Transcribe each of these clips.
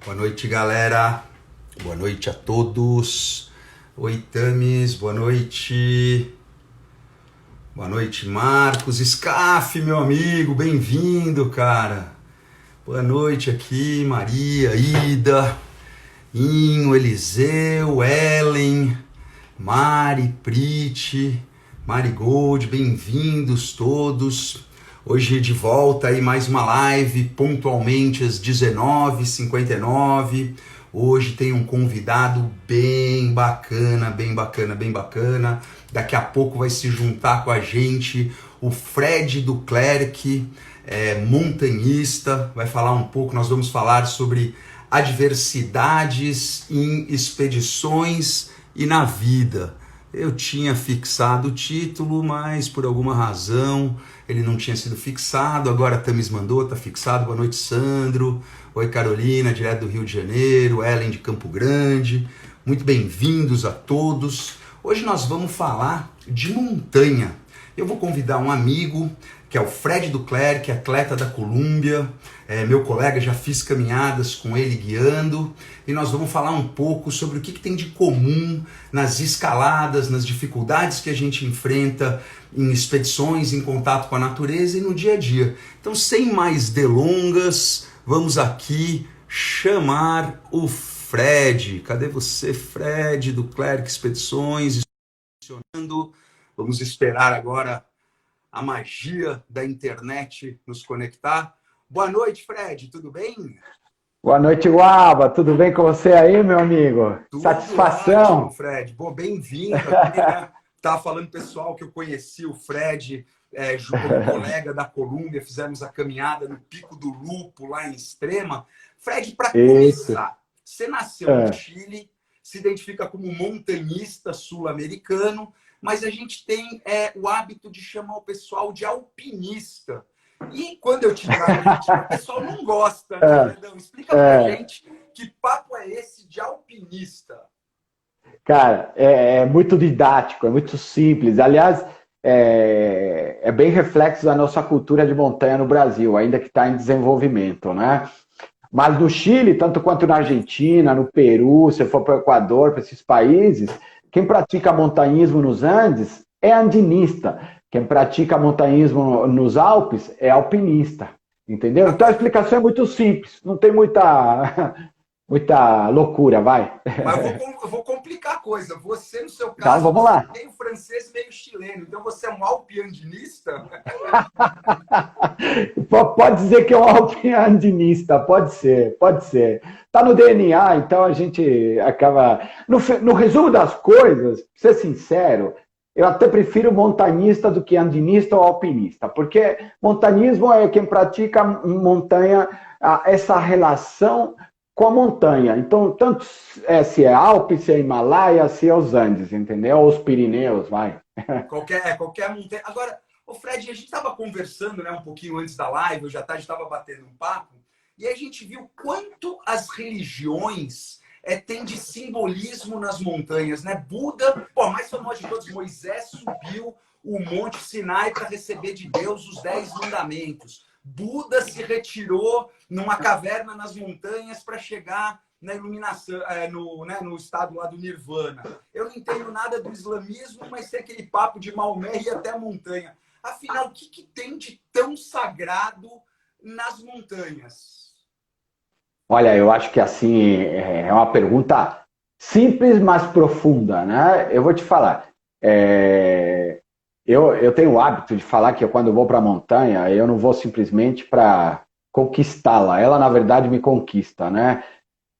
Boa noite, galera. Boa noite a todos. Oi, Tamis. Boa noite. Boa noite, Marcos. Scaf, meu amigo. Bem-vindo, cara. Boa noite aqui, Maria, Ida, Inho, Eliseu, Ellen, Mari, Priti, Marigold. Bem-vindos todos. Hoje de volta aí mais uma live, pontualmente às 19h59. Hoje tem um convidado bem bacana, bem bacana, bem bacana. Daqui a pouco vai se juntar com a gente o Fred Duclerc, montanhista, vai falar um pouco, nós vamos falar sobre adversidades em expedições e na vida. Eu tinha fixado o título, mas por alguma razão ele não tinha sido fixado. Agora a Tamis mandou, tá fixado. Boa noite, Sandro. Oi, Carolina, direto do Rio de Janeiro. Ellen de Campo Grande. Muito bem-vindos a todos. Hoje nós vamos falar de montanha. Eu vou convidar um amigo, que é o Fred Duclerc, atleta da Colômbia. Meu colega, já fiz caminhadas com ele guiando. E nós vamos falar um pouco sobre o que tem de comum nas escaladas, nas dificuldades que a gente enfrenta em expedições, em contato com a natureza e no dia a dia. Então, sem mais delongas, vamos aqui chamar o Fred. Cadê você, Fred Duclerc Expedições? Vamos esperar agora a magia da internet nos conectar. Boa noite, Fred, tudo bem? Boa noite, Guaba. Tudo bem com você aí, meu amigo? Tudo Satisfação. ótimo, Fred. Bom, bem-vindo aqui, né? Tava falando, pessoal, que eu conheci o Fred como colega da Colômbia, fizemos a caminhada no Pico do Lupo, lá em Extrema. Fred, para Isso. começar, você nasceu no Chile, se identifica como montanhista sul-americano, mas a gente tem o hábito de chamar o pessoal de alpinista. E quando eu tive lá no Argentina, o pessoal não gosta, né, Fredão? Explica pra gente que papo é esse de alpinista. Cara, é muito didático, é muito simples. Aliás, é bem reflexo da nossa cultura de montanha no Brasil, ainda que está em desenvolvimento, né? Mas no Chile, tanto quanto na Argentina, no Peru, se for para o Equador, para esses países, quem pratica montanhismo nos Andes é andinista. Quem pratica montanhismo nos Alpes é alpinista. Entendeu? Então a explicação é muito simples, não tem muita loucura, vai. Mas eu vou complicar a coisa. Você, no seu Então caso, vamos você é lá. meio francês, meio chileno. Então você é um alpiandinista? Pode dizer que é um alpinista, pode ser, pode ser. Está no DNA, então a gente acaba. No resumo das coisas, pra ser sincero, eu até prefiro montanhista do que andinista ou alpinista, porque montanismo é quem pratica montanha, essa relação com a montanha. Então, tanto se é Alpe, se é Himalaia, se é os Andes, entendeu? Ou os Pirineus, vai. Qualquer montanha. Agora, o Fred, a gente estava conversando, né, um pouquinho antes da live, hoje à tarde estava batendo um papo, e a gente viu quanto as religiões têm de simbolismo nas montanhas, né? Buda, pô, a mais famosa de todos, Moisés subiu o Monte Sinai para receber de Deus os 10 mandamentos. Buda se retirou numa caverna nas montanhas para chegar na iluminação, no estado lá do Nirvana. Eu não entendo nada do islamismo, mas tem aquele papo de Maomé e até a montanha. Afinal, o que tem de tão sagrado nas montanhas? Olha, eu acho que assim é uma pergunta simples, mas profunda, né? Eu vou te falar. Eu tenho o hábito de falar que quando eu vou para a montanha, eu não vou simplesmente para conquistá-la. Ela, na verdade, me conquista, né?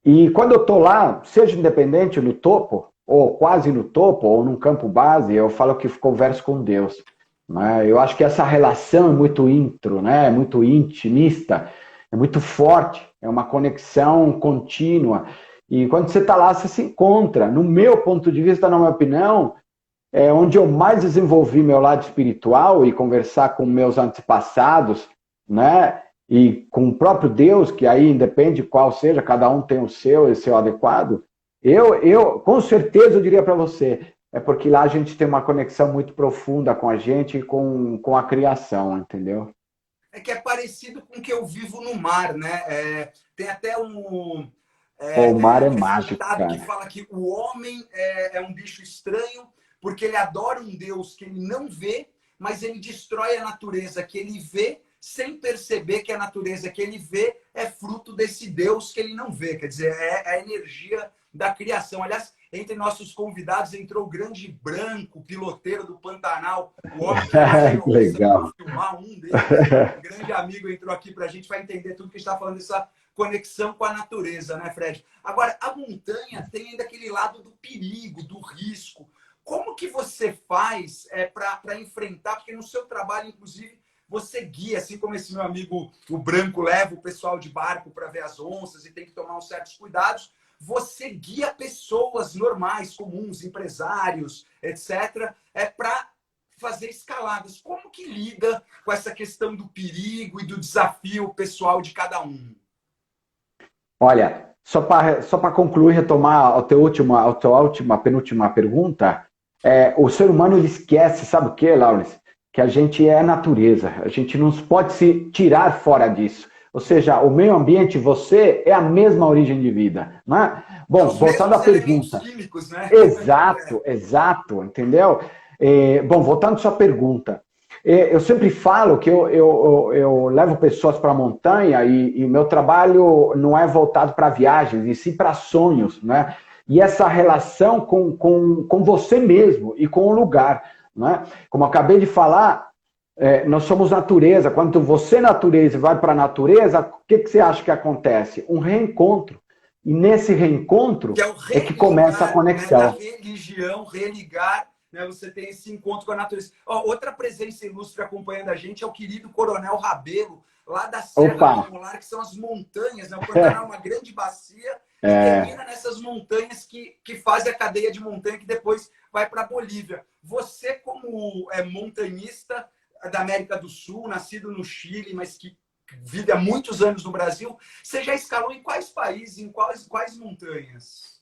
E quando eu estou lá, seja independente no topo, ou quase no topo, ou num campo base, eu falo que converso com Deus. Né? Eu acho que essa relação é muito intro, né? É muito intimista, é muito forte, é uma conexão contínua. E quando você está lá, você se encontra. No meu ponto de vista, na minha opinião, é onde eu mais desenvolvi meu lado espiritual e conversar com meus antepassados, né? E com o próprio Deus, que aí independe qual seja, cada um tem o seu adequado. Com certeza, eu diria para você, é porque lá a gente tem uma conexão muito profunda com a gente e com a criação, entendeu? É que é parecido com o que eu vivo no mar, né? Tem até O mar é Esse mágico, ditado que cara. fala que o homem é um bicho estranho porque ele adora um Deus que ele não vê, mas ele destrói a natureza que ele vê sem perceber que a natureza que ele vê é fruto desse Deus que ele não vê. Quer dizer, é a energia da criação. Aliás, entre nossos convidados entrou o grande Branco, piloteiro do Pantanal, o homem que mais tinha Que onça para legal. filmar, um deles. Um grande amigo entrou aqui para a gente, vai entender tudo que a gente está falando dessa conexão com a natureza, né, Fred? Agora, a montanha tem ainda aquele lado do perigo, do risco. Como que você faz para enfrentar? Porque no seu trabalho, inclusive, você guia, assim como esse meu amigo, o Branco, leva o pessoal de barco para ver as onças e tem que tomar uns certos cuidados. Você guia pessoas normais, comuns, empresários, etc., para fazer escaladas. Como que lida com essa questão do perigo e do desafio pessoal de cada um? Olha, só para concluir, retomar a tua última, penúltima pergunta, o ser humano ele esquece, sabe o que, Laurence? Que a gente é natureza, a gente não pode se tirar fora disso. Ou seja, o meio ambiente, você, é a mesma origem de vida. Não é? Bom, Os voltando à mesmos elementos pergunta. químicos, né? Exato, exato, entendeu? Bom, voltando à sua pergunta. Eu sempre falo que eu levo pessoas para a montanha e o meu trabalho não é voltado para viagens, e sim para sonhos, né? E essa relação com você mesmo e com o lugar, né? Como eu acabei de falar, nós somos natureza. Quando você, natureza, vai para a natureza, o que você acha que acontece? Um reencontro. E nesse reencontro Que é o é que começa a religar, né, da conexão. religião, religar, né, você tem esse encontro com a natureza. Ó, outra presença ilustre acompanhando a gente é o querido Coronel Rabelo, lá da Serra Opa! do Amolar, que são as montanhas, né? O Pantanal é uma grande bacia que É, termina nessas montanhas que fazem a cadeia de montanha que depois vai para a Bolívia. Você, como montanhista da América do Sul, nascido no Chile, mas que vive há muitos anos no Brasil, você já escalou em quais países, em quais montanhas?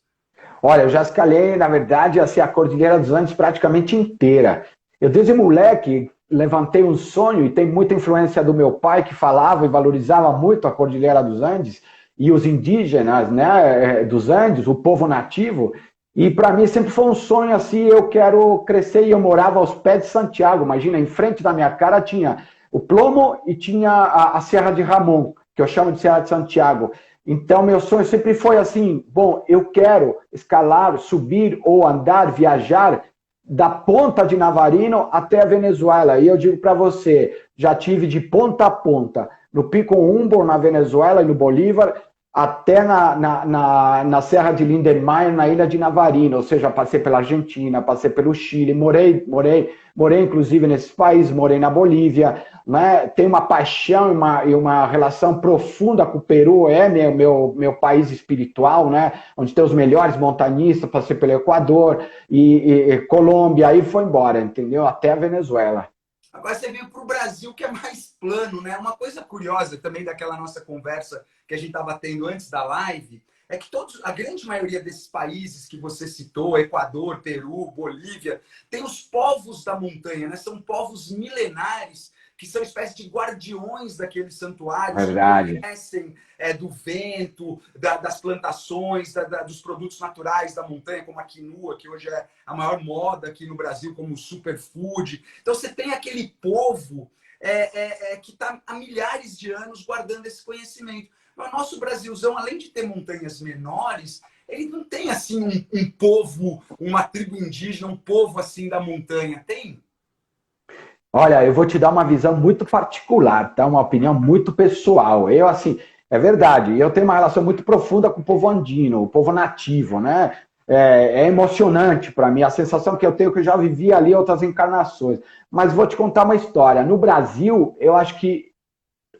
olha, eu já escalei, na verdade, assim, a Cordilheira dos Andes praticamente inteira. Eu, desde moleque, levantei um sonho, e tem muita influência do meu pai, que falava e valorizava muito a Cordilheira dos Andes, e os indígenas, né, dos Andes, o povo nativo, e para mim sempre foi um sonho assim, eu quero crescer, e eu morava aos pés de Santiago, imagina, em frente da minha cara tinha o Plomo e tinha a Serra de Ramon, que eu chamo de Serra de Santiago. Então, meu sonho sempre foi assim: bom, eu quero escalar, subir ou andar, viajar da ponta de Navarino até a Venezuela. E eu digo para você, já tive de ponta a ponta, no Pico Umbo, na Venezuela e no Bolívar, até na Serra de Lindenmayer, na ilha de Navarino. Ou seja, passei pela Argentina, passei pelo Chile, morei inclusive nesses países, morei na Bolívia, né? Tenho uma paixão e uma relação profunda com o Peru, é meu país espiritual, né? Onde tem os melhores montanhistas, passei pelo Equador e Colômbia, aí foi embora, entendeu? Até a Venezuela. Agora você veio para o Brasil, que é mais plano, né? Uma coisa curiosa também daquela nossa conversa que a gente estava tendo antes da live é que a grande maioria desses países que você citou, Equador, Peru, Bolívia, tem os povos da montanha, né? São povos milenares que são espécies de guardiões daqueles santuários, que Verdade. conhecem do vento, das plantações, dos produtos naturais da montanha, como a quinua, que hoje é a maior moda aqui no Brasil, como superfood. Então você tem aquele povo que está há milhares de anos guardando esse conhecimento. Mas o nosso Brasilzão, além de ter montanhas menores, ele não tem assim um povo, uma tribo indígena, um povo assim da montanha. Tem? Olha, eu vou te dar uma visão muito particular, tá? Uma opinião muito pessoal. Eu, assim, é verdade, eu tenho uma relação muito profunda com o povo andino, o povo nativo, né? É emocionante para mim, a sensação que eu tenho que eu já vivi ali outras encarnações. Mas vou te contar uma história. No Brasil, eu acho que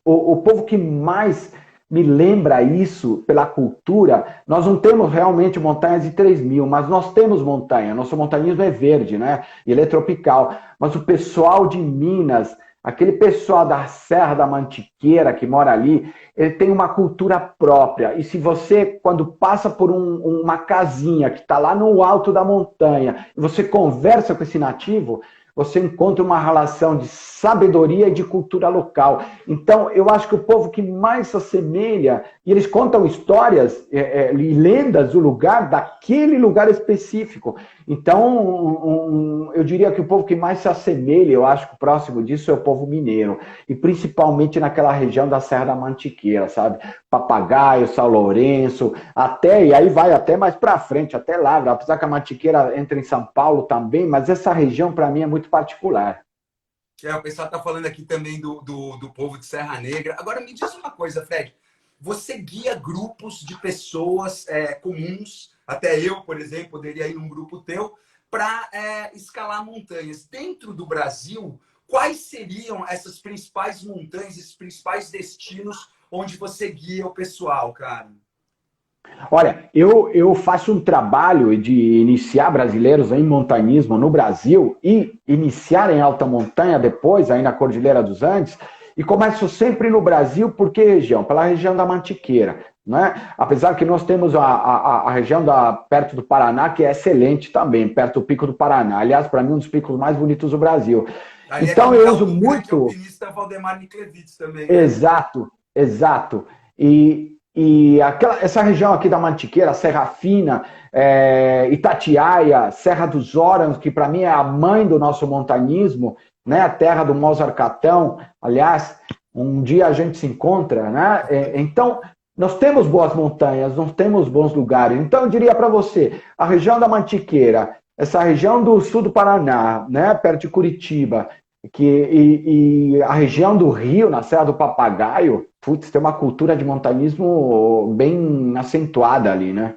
o povo que mais me lembra isso pela cultura, nós não temos realmente montanhas de 3.000, mas nós temos montanha, nosso montanhismo é verde, né? Ele é tropical, mas o pessoal de Minas, aquele pessoal da Serra da Mantiqueira que mora ali, ele tem uma cultura própria, e se você, quando passa por uma casinha que está lá no alto da montanha, e você conversa com esse nativo, você encontra uma relação de sabedoria e de cultura local. Então, eu acho que o povo que mais se assemelha, e eles contam histórias e lendas do lugar, daquele lugar específico. Então, eu diria que o povo que mais se assemelha, eu acho que o próximo disso é o povo mineiro, e principalmente naquela região da Serra da Mantiqueira, sabe? Papagaio, São Lourenço, até, e aí vai até mais para frente, até lá, apesar que a Mantiqueira entra em São Paulo também, mas essa região para mim é muito particular. O pessoal está falando aqui também do povo de Serra Negra. Agora, me diz uma coisa, Fred. Você guia grupos de pessoas comuns, até eu, por exemplo, poderia ir num grupo teu, para escalar montanhas. Dentro do Brasil, quais seriam essas principais montanhas, esses principais destinos onde você guia o pessoal, cara? Olha, eu faço um trabalho de iniciar brasileiros em montanhismo no Brasil e iniciar em alta montanha depois, aí na Cordilheira dos Andes, e começo sempre no Brasil, por que região? Pela região da Mantiqueira, né? Apesar que nós temos a região perto do Paraná, que é excelente também, perto do Pico do Paraná. Aliás, para mim, um dos picos mais bonitos do Brasil. Ali então, eu uso muito... O alpinista Valdemar Niklevich também. Né? Exato, exato. Essa região aqui da Mantiqueira, Serra Fina, Itatiaia, Serra dos Órgãos, que para mim é a mãe do nosso montanismo, né? A terra do Mozart Catão, aliás, um dia a gente se encontra, né? Então, nós temos boas montanhas, nós temos bons lugares. Então, eu diria para você, a região da Mantiqueira, essa região do sul do Paraná, né? Perto de Curitiba, e a região do Rio, na Serra do Papagaio, putz, tem uma cultura de montanismo bem acentuada ali, né?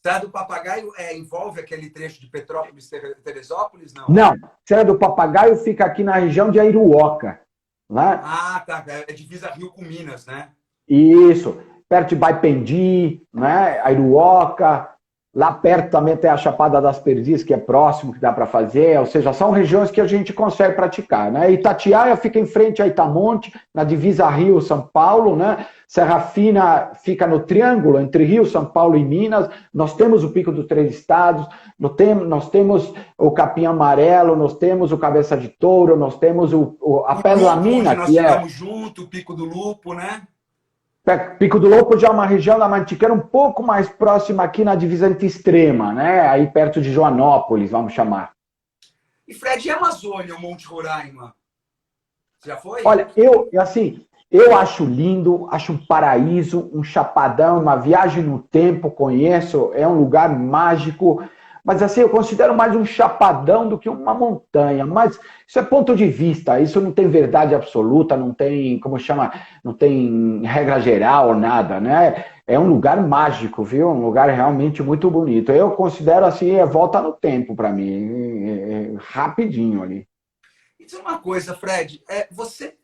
Serra do Papagaio envolve aquele trecho de Petrópolis, Teresópolis, não? Não, Serra do Papagaio fica aqui na região de Airuoca. Né? Ah, tá. É divisa Rio com Minas, né? Isso, perto de Baipendi, né? Airuoca. Lá perto também tem a Chapada das Perdizes, que é próximo, que dá para fazer. Ou seja, são regiões que a gente consegue praticar. Né? Itatiaia fica em frente a Itamonte, na divisa Rio-São Paulo. Né? Serra Fina fica no triângulo entre Rio, São Paulo e Minas. Nós temos o Pico dos Três Estados, nós temos o Capim Amarelo, nós temos o Cabeça de Touro, nós temos a Pérola Mina, nós ficamos junto, o Pico do Lupo, né? Pico do Lopo já é uma região da Mantiqueira um pouco mais próxima aqui na divisa entre extrema, né? Aí perto de Joanópolis, vamos chamar. E Fred, e a Amazônia, o Monte Roraima? Já foi? Olha, eu acho lindo, acho um paraíso, um chapadão, uma viagem no tempo, conheço, é um lugar mágico, mas assim, eu considero mais um chapadão do que uma montanha, mas isso é ponto de vista, isso não tem verdade absoluta, não tem, como chama, não tem regra geral, nada, né? É um lugar mágico, viu? Um lugar realmente muito bonito. Eu considero assim, volta no tempo para mim, rapidinho ali. E diz uma coisa, Fred, você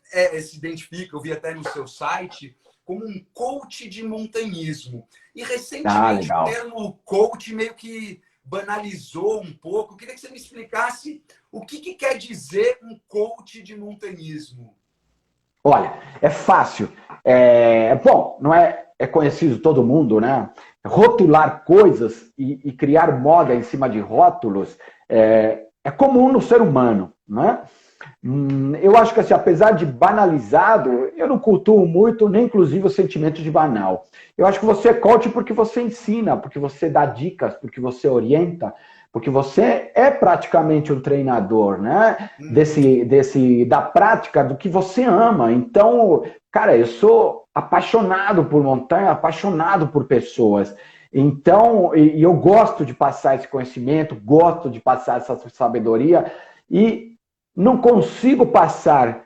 se identifica, eu vi até no seu site, como um coach de montanhismo. E recentemente o termo coach meio que banalizou um pouco. Eu queria que você me explicasse o que quer dizer um coach de montanhismo. Olha, é fácil. Bom, não é conhecido todo mundo, né? Rotular coisas e criar moda em cima de rótulos é comum no ser humano, né? Eu acho que, assim, apesar de banalizado, eu não cultuo muito, nem inclusive o sentimento de banal. Eu acho que você é coach porque você ensina, porque você dá dicas, porque você orienta, porque você é praticamente um treinador, né? Da prática do que você ama. Então, cara, eu sou apaixonado por montanha, apaixonado por pessoas. Então, e eu gosto de passar esse conhecimento, gosto de passar essa sabedoria e não consigo passar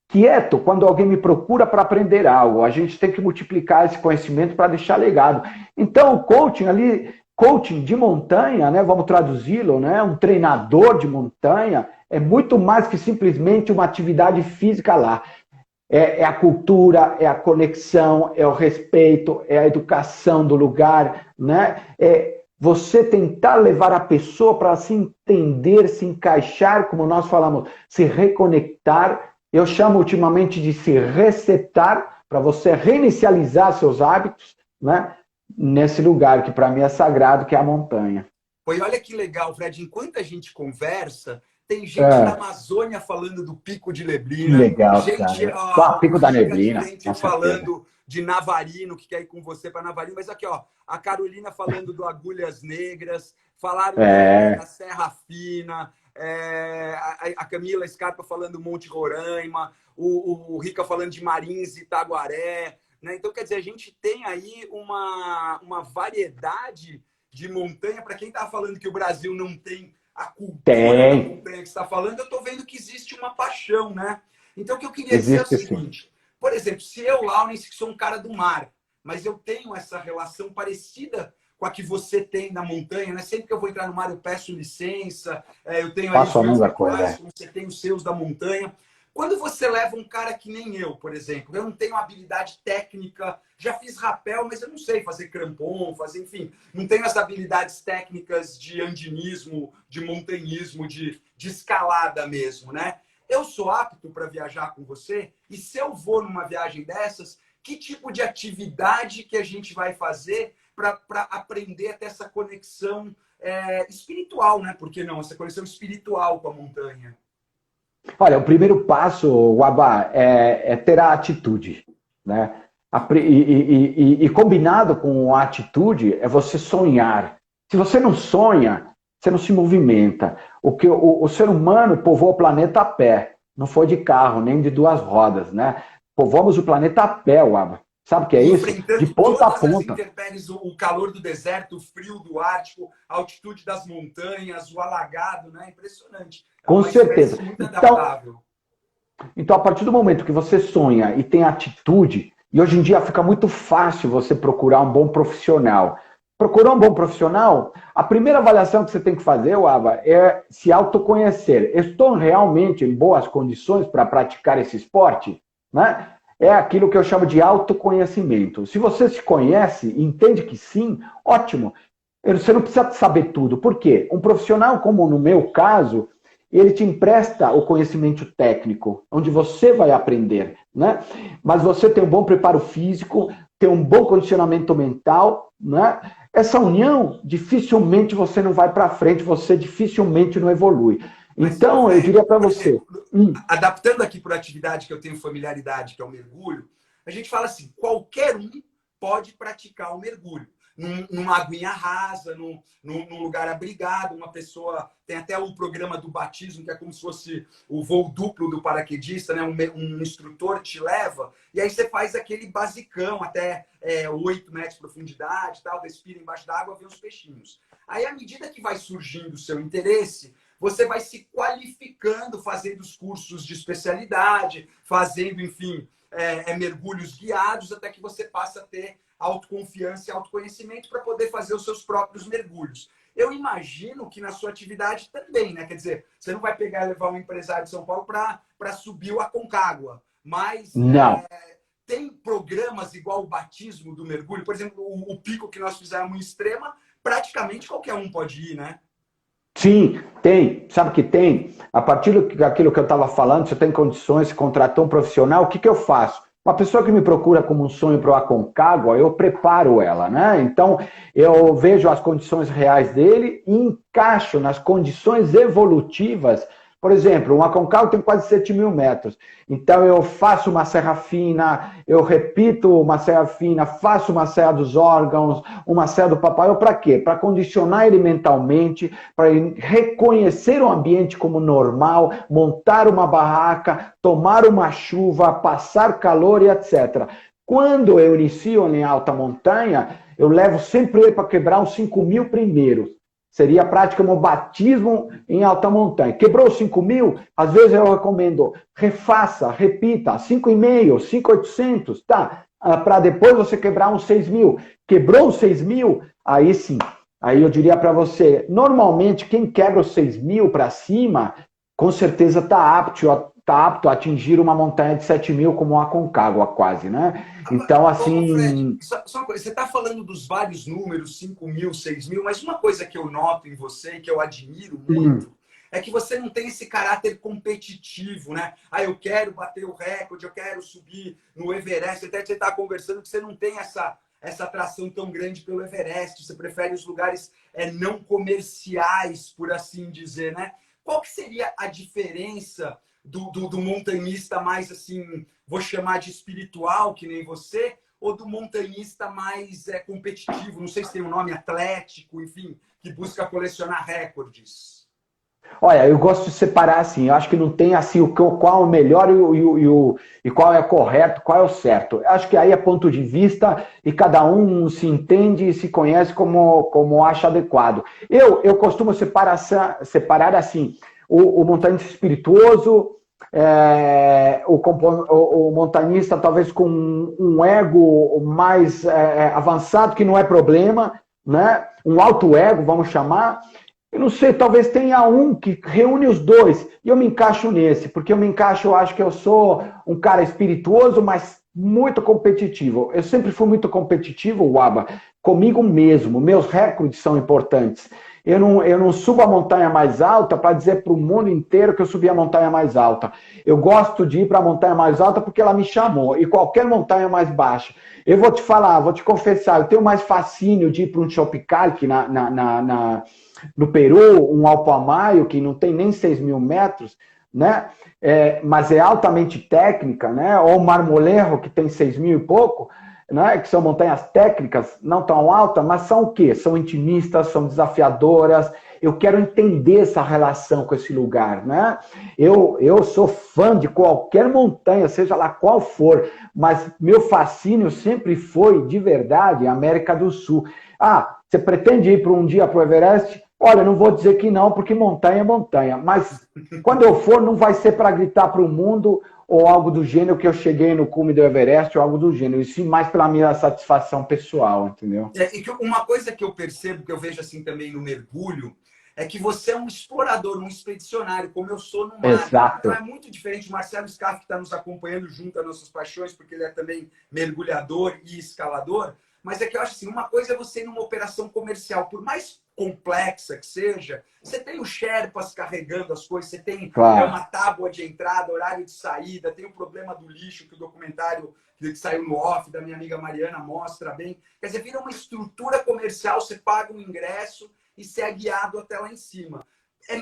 quieto quando alguém me procura para aprender algo. A gente tem que multiplicar esse conhecimento para deixar legado. Então, o coaching de montanha, né, vamos traduzi-lo, né, um treinador de montanha, é muito mais que simplesmente uma atividade física lá. É a cultura, é a conexão, é o respeito, é a educação do lugar, né? Você tentar levar a pessoa para se entender, se encaixar, como nós falamos, se reconectar. Eu chamo ultimamente de se resetar, para você reinicializar seus hábitos, né? Nesse lugar que para mim é sagrado, que é a montanha. Pô, e olha que legal, Fred, enquanto a gente conversa, tem gente da É, Amazônia falando do Pico de que Leblina, legal, gente, cara. Pô, o Pico da Rica de Neblina, Dente com certeza. falando de Navarino, que quer ir com você para Navarino, mas aqui, ó, a Carolina falando do Agulhas Negras, falaram da É, Serra Fina, a Camila Scarpa falando do Monte Roraima, o Rica falando de Marins e Itaguaré, né? Então, quer dizer, a gente tem aí uma variedade de montanha. Para quem está falando que o Brasil não tem a cultura da tem. montanha que está falando, eu estou vendo que existe uma paixão, né? Então, o que eu queria dizer é o Existe sim. seguinte: por exemplo, se eu, Lawrence, que sou um cara do mar, mas eu tenho essa relação parecida com a que você tem na montanha, né? Sempre que eu vou entrar no mar, eu peço licença, eu tenho aí os Faço a meus mesma coisa. rituais, como você tem os seus da montanha. Quando você leva um cara que nem eu, por exemplo, eu não tenho habilidade técnica, já fiz rapel, mas eu não sei fazer crampon, fazer, enfim, não tenho as habilidades técnicas de andinismo, de montanhismo, de escalada mesmo, né? Eu sou apto para viajar com você, e se eu vou numa viagem dessas, que tipo de atividade que a gente vai fazer para aprender a ter essa conexão espiritual, né? Por que não? Essa conexão espiritual com a montanha. Olha, o primeiro passo, Wabá, é ter a atitude, né? E combinado com a atitude é você sonhar. Se você não sonha, você não se movimenta. O ser humano povoou o planeta a pé, não foi de carro, nem de duas rodas, né? Povoamos o planeta a pé, Wabá. Sabe o que é E isso? De enfrentando ponta a todas as ponta. intempéries, o calor do deserto, o frio do Ártico, a altitude das montanhas, o alagado, né? Impressionante. É Com uma certeza. espécie muito Então, adaptável. Então, a partir do momento que você sonha e tem atitude, e hoje em dia fica muito fácil você procurar um bom profissional. Procurar um bom profissional, a primeira avaliação que você tem que fazer, Aba, é se autoconhecer. Estou realmente em boas condições para praticar esse esporte? Né? É aquilo que eu chamo de autoconhecimento. Se você se conhece e entende que sim, ótimo. Você não precisa saber tudo. Por quê? Um profissional, como no meu caso, ele te empresta o conhecimento técnico, onde você vai aprender, né? Mas você tem um bom preparo físico, tem um bom condicionamento mental, né? Essa união, dificilmente você não vai para frente, você dificilmente não evolui. Mas, ô Então, eu Fred, diria para por você, exemplo, adaptando aqui para a atividade que eu tenho familiaridade, que é o mergulho, a gente fala assim: qualquer um pode praticar o mergulho. Numa aguinha rasa, num lugar abrigado, uma pessoa. Tem até o programa do batismo, que é como se fosse o voo duplo do paraquedista, né? Um instrutor te leva, e aí você faz aquele basicão, até 8 metros de profundidade, tal, respira embaixo da água, vê os peixinhos. Aí, à medida que vai surgindo o seu interesse, você vai se qualificando, fazendo os cursos de especialidade, fazendo, enfim, mergulhos guiados, até que você passa a ter autoconfiança e autoconhecimento para poder fazer os seus próprios mergulhos. Eu imagino que na sua atividade também, né? Quer dizer, você não vai pegar e levar um empresário de São Paulo para subir o Aconcagua, mas não. tem programas igual o batismo do mergulho, por exemplo, o pico que nós fizemos em Extrema, praticamente qualquer um pode ir, né? Sim, tem. Sabe que tem? A partir daquilo que eu estava falando, se eu tenho condições, se contratou um profissional, o que eu faço? Uma pessoa que me procura como um sonho para o Aconcagua, eu preparo ela, né? Então, eu vejo as condições reais dele e encaixo nas condições evolutivas. Por exemplo, um Aconcagua tem quase 7.000 metros. Então, eu faço uma serra fina, eu repito uma serra fina, faço uma serra dos órgãos, uma serra do Papaiô, para quê? Para condicionar ele mentalmente, para reconhecer o ambiente como normal, montar uma barraca, tomar uma chuva, passar calor e etc. Quando eu inicio em alta montanha, eu levo sempre ele para quebrar uns 5.000 primeiros. Seria a prática como batismo em alta montanha. Quebrou 5.000? Às vezes eu recomendo, refaça, repita, 5.500, 5.800, tá? Para depois você quebrar uns 6.000. Quebrou os 6.000? Aí sim. Aí eu diria para você, normalmente quem quebra os 6.000 para cima, com certeza está apto a atingir uma montanha de 7.000 como a Aconcagua quase, né? Então, Ô, Fred, assim, só uma coisa, você está falando dos vários números, 5.000, 6.000, mas uma coisa que eu noto em você, que eu admiro muito, é que você não tem esse caráter competitivo, né? Ah, eu quero bater o recorde, eu quero subir no Everest, até que você está conversando que você não tem essa atração tão grande pelo Everest? Você prefere os lugares não comerciais, por assim dizer, né? Qual que seria a diferença do montanhista mais, assim, vou chamar de espiritual, que nem você, ou do montanhista mais competitivo, não sei se tem um nome, atlético, enfim, que busca colecionar recordes? Olha, eu gosto de separar assim, eu acho que não tem assim qual é o melhor e qual é o correto, qual é o certo. Eu acho que aí é ponto de vista e cada um se entende e se conhece como acha adequado. Eu costumo separar assim, o montanhista espirituoso, o montanhista talvez com um ego mais avançado, que não é problema, né? Um alto ego, vamos chamar. Eu não sei, talvez tenha um que reúne os dois, e eu me encaixo nesse, porque eu acho que eu sou um cara espirituoso, mas muito competitivo. Eu sempre fui muito competitivo, Waba, comigo mesmo. Meus recordes são importantes. Eu não subo a montanha mais alta para dizer para o mundo inteiro que eu subi a montanha mais alta. Eu gosto de ir para a montanha mais alta porque ela me chamou, e qualquer montanha mais baixa. Eu vou te falar, vou te confessar, eu tenho mais fascínio de ir para um Chopicalque no Peru, um Alpamayo, que não tem nem 6.000 metros, né? Mas é altamente técnica, né? Ou Marmolejo, que tem 6.000 e pouco, né? Que são montanhas técnicas, não tão altas, mas são o quê? São intimistas, são desafiadoras. Eu quero entender essa relação com esse lugar, né? Eu sou fã de qualquer montanha, seja lá qual for, mas meu fascínio sempre foi, de verdade, América do Sul. Ah, você pretende ir um dia para o Everest? Olha, não vou dizer que não, porque montanha é montanha, mas quando eu for, não vai ser para gritar para o mundo ou algo do gênero que eu cheguei no cume do Everest ou algo do gênero, e sim mais pela minha satisfação pessoal, entendeu? E uma coisa que eu percebo, que eu vejo assim também no mergulho, é que você é um explorador, um expedicionário, como eu sou no mar. Exato. Então é muito diferente. O Marcelo Scaff, que está nos acompanhando junto às nossas paixões, porque ele é também mergulhador e escalador. Mas é que eu acho assim, uma coisa é você ir numa operação comercial, por mais complexa que seja, você tem os Sherpas carregando as coisas, você tem uma tábua de entrada, horário de saída, tem o problema do lixo, que o documentário que saiu no off da minha amiga Mariana mostra bem. Quer dizer, vira uma estrutura comercial, você paga um ingresso e ser guiado até lá em cima. É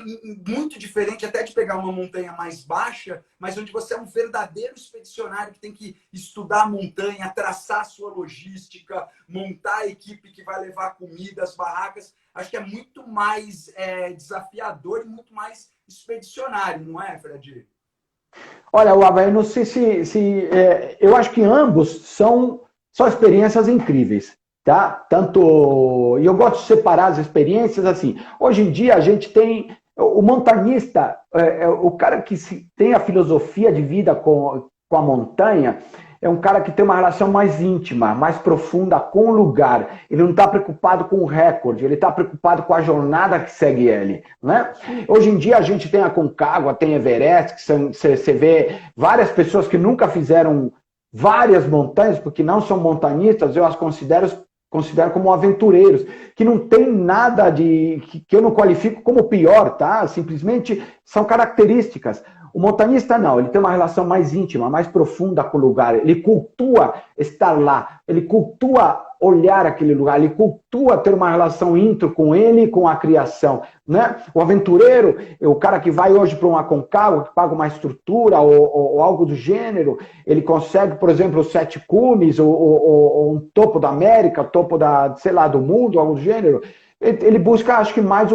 muito diferente até de pegar uma montanha mais baixa, mas onde você é um verdadeiro expedicionário que tem que estudar a montanha, traçar a sua logística, montar a equipe que vai levar comida, as barracas. Acho que é muito mais desafiador e muito mais expedicionário, não é, Fred? Olha, Waba, eu não sei eu acho que ambos são experiências incríveis. Tá? Tanto, e eu gosto de separar as experiências assim. Hoje em dia a gente tem o montanhista, o cara que tem a filosofia de vida com a montanha, é um cara que tem uma relação mais íntima, mais profunda com o lugar. Ele não está preocupado com o recorde, ele está preocupado com a jornada que segue ele, né? Hoje em dia a gente tem a Concagua, tem Everest, que você vê várias pessoas que nunca fizeram várias montanhas, porque não são montanhistas, eu as considero como aventureiros, que não tem nada que eu não qualifico como pior, tá? Simplesmente são características. O montanhista não, ele tem uma relação mais íntima, mais profunda com o lugar, ele cultua estar lá, ele cultua olhar aquele lugar, ele cultua ter uma relação íntimo com ele e com a criação, né? O aventureiro, o cara que vai hoje para um Aconcagua, que paga uma estrutura ou algo do gênero, ele consegue, por exemplo, os Sete Cumes, ou um topo da América, topo sei lá, do mundo, algo do gênero, ele busca, acho que mais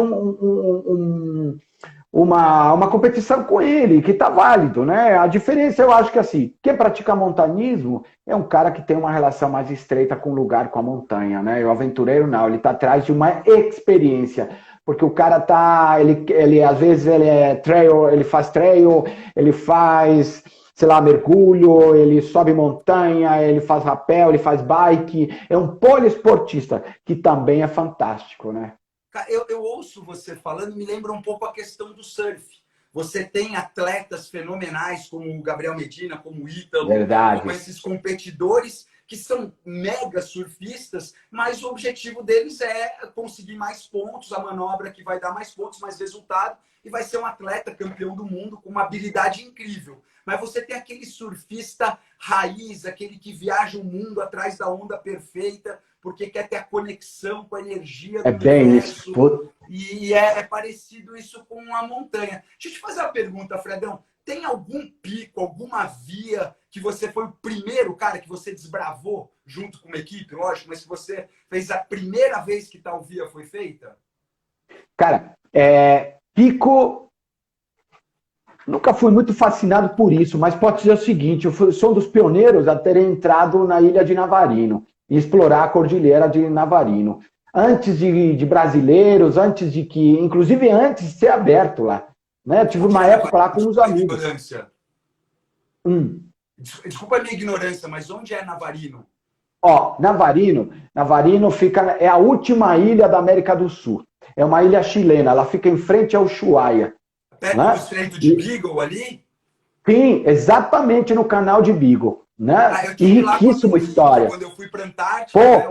uma competição com ele, que está válido, né? A diferença, eu acho que assim, quem pratica montanismo é um cara que tem uma relação mais estreita com o lugar, com a montanha, né? E o aventureiro não, ele está atrás de uma experiência, porque o cara ele às vezes ele faz trail, ele faz, sei lá, mergulho, ele sobe montanha, ele faz rapel, ele faz bike, é um poliesportista, que também é fantástico, né? Eu ouço você falando, me lembra um pouco a questão do surf. Você tem atletas fenomenais como o Gabriel Medina, como o Ítalo, Verdade. como esses competidores que são mega surfistas, mas o objetivo deles é conseguir mais pontos, a manobra que vai dar mais pontos, mais resultado, e vai ser um atleta campeão do mundo com uma habilidade incrível. Mas você tem aquele surfista raiz, aquele que viaja o mundo atrás da onda perfeita, porque quer ter a conexão com a energia do bem universo. isso. E é parecido isso com a montanha. Deixa eu te fazer uma pergunta, Fredão. Tem algum pico, alguma via que você foi o primeiro cara que você desbravou junto com uma equipe, lógico, mas que você fez a primeira vez que tal via foi feita? Cara, pico, nunca fui muito fascinado por isso, mas pode dizer o seguinte, sou um dos pioneiros a ter entrado na ilha de Navarino e explorar a cordilheira de Navarino. Antes de brasileiros, antes de que, inclusive antes de ser aberto lá. Né? Tive uma época lá com uns amigos. Desculpa a minha ignorância, mas onde é Navarino? Ó, Navarino fica, é a última ilha da América do Sul. É uma ilha chilena, ela fica em frente ao Ushuaia. Perto do Estreito de Beagle ali? Sim, exatamente no canal de Beagle. Né? E riquíssima história. Quando eu fui para a Antártida, né,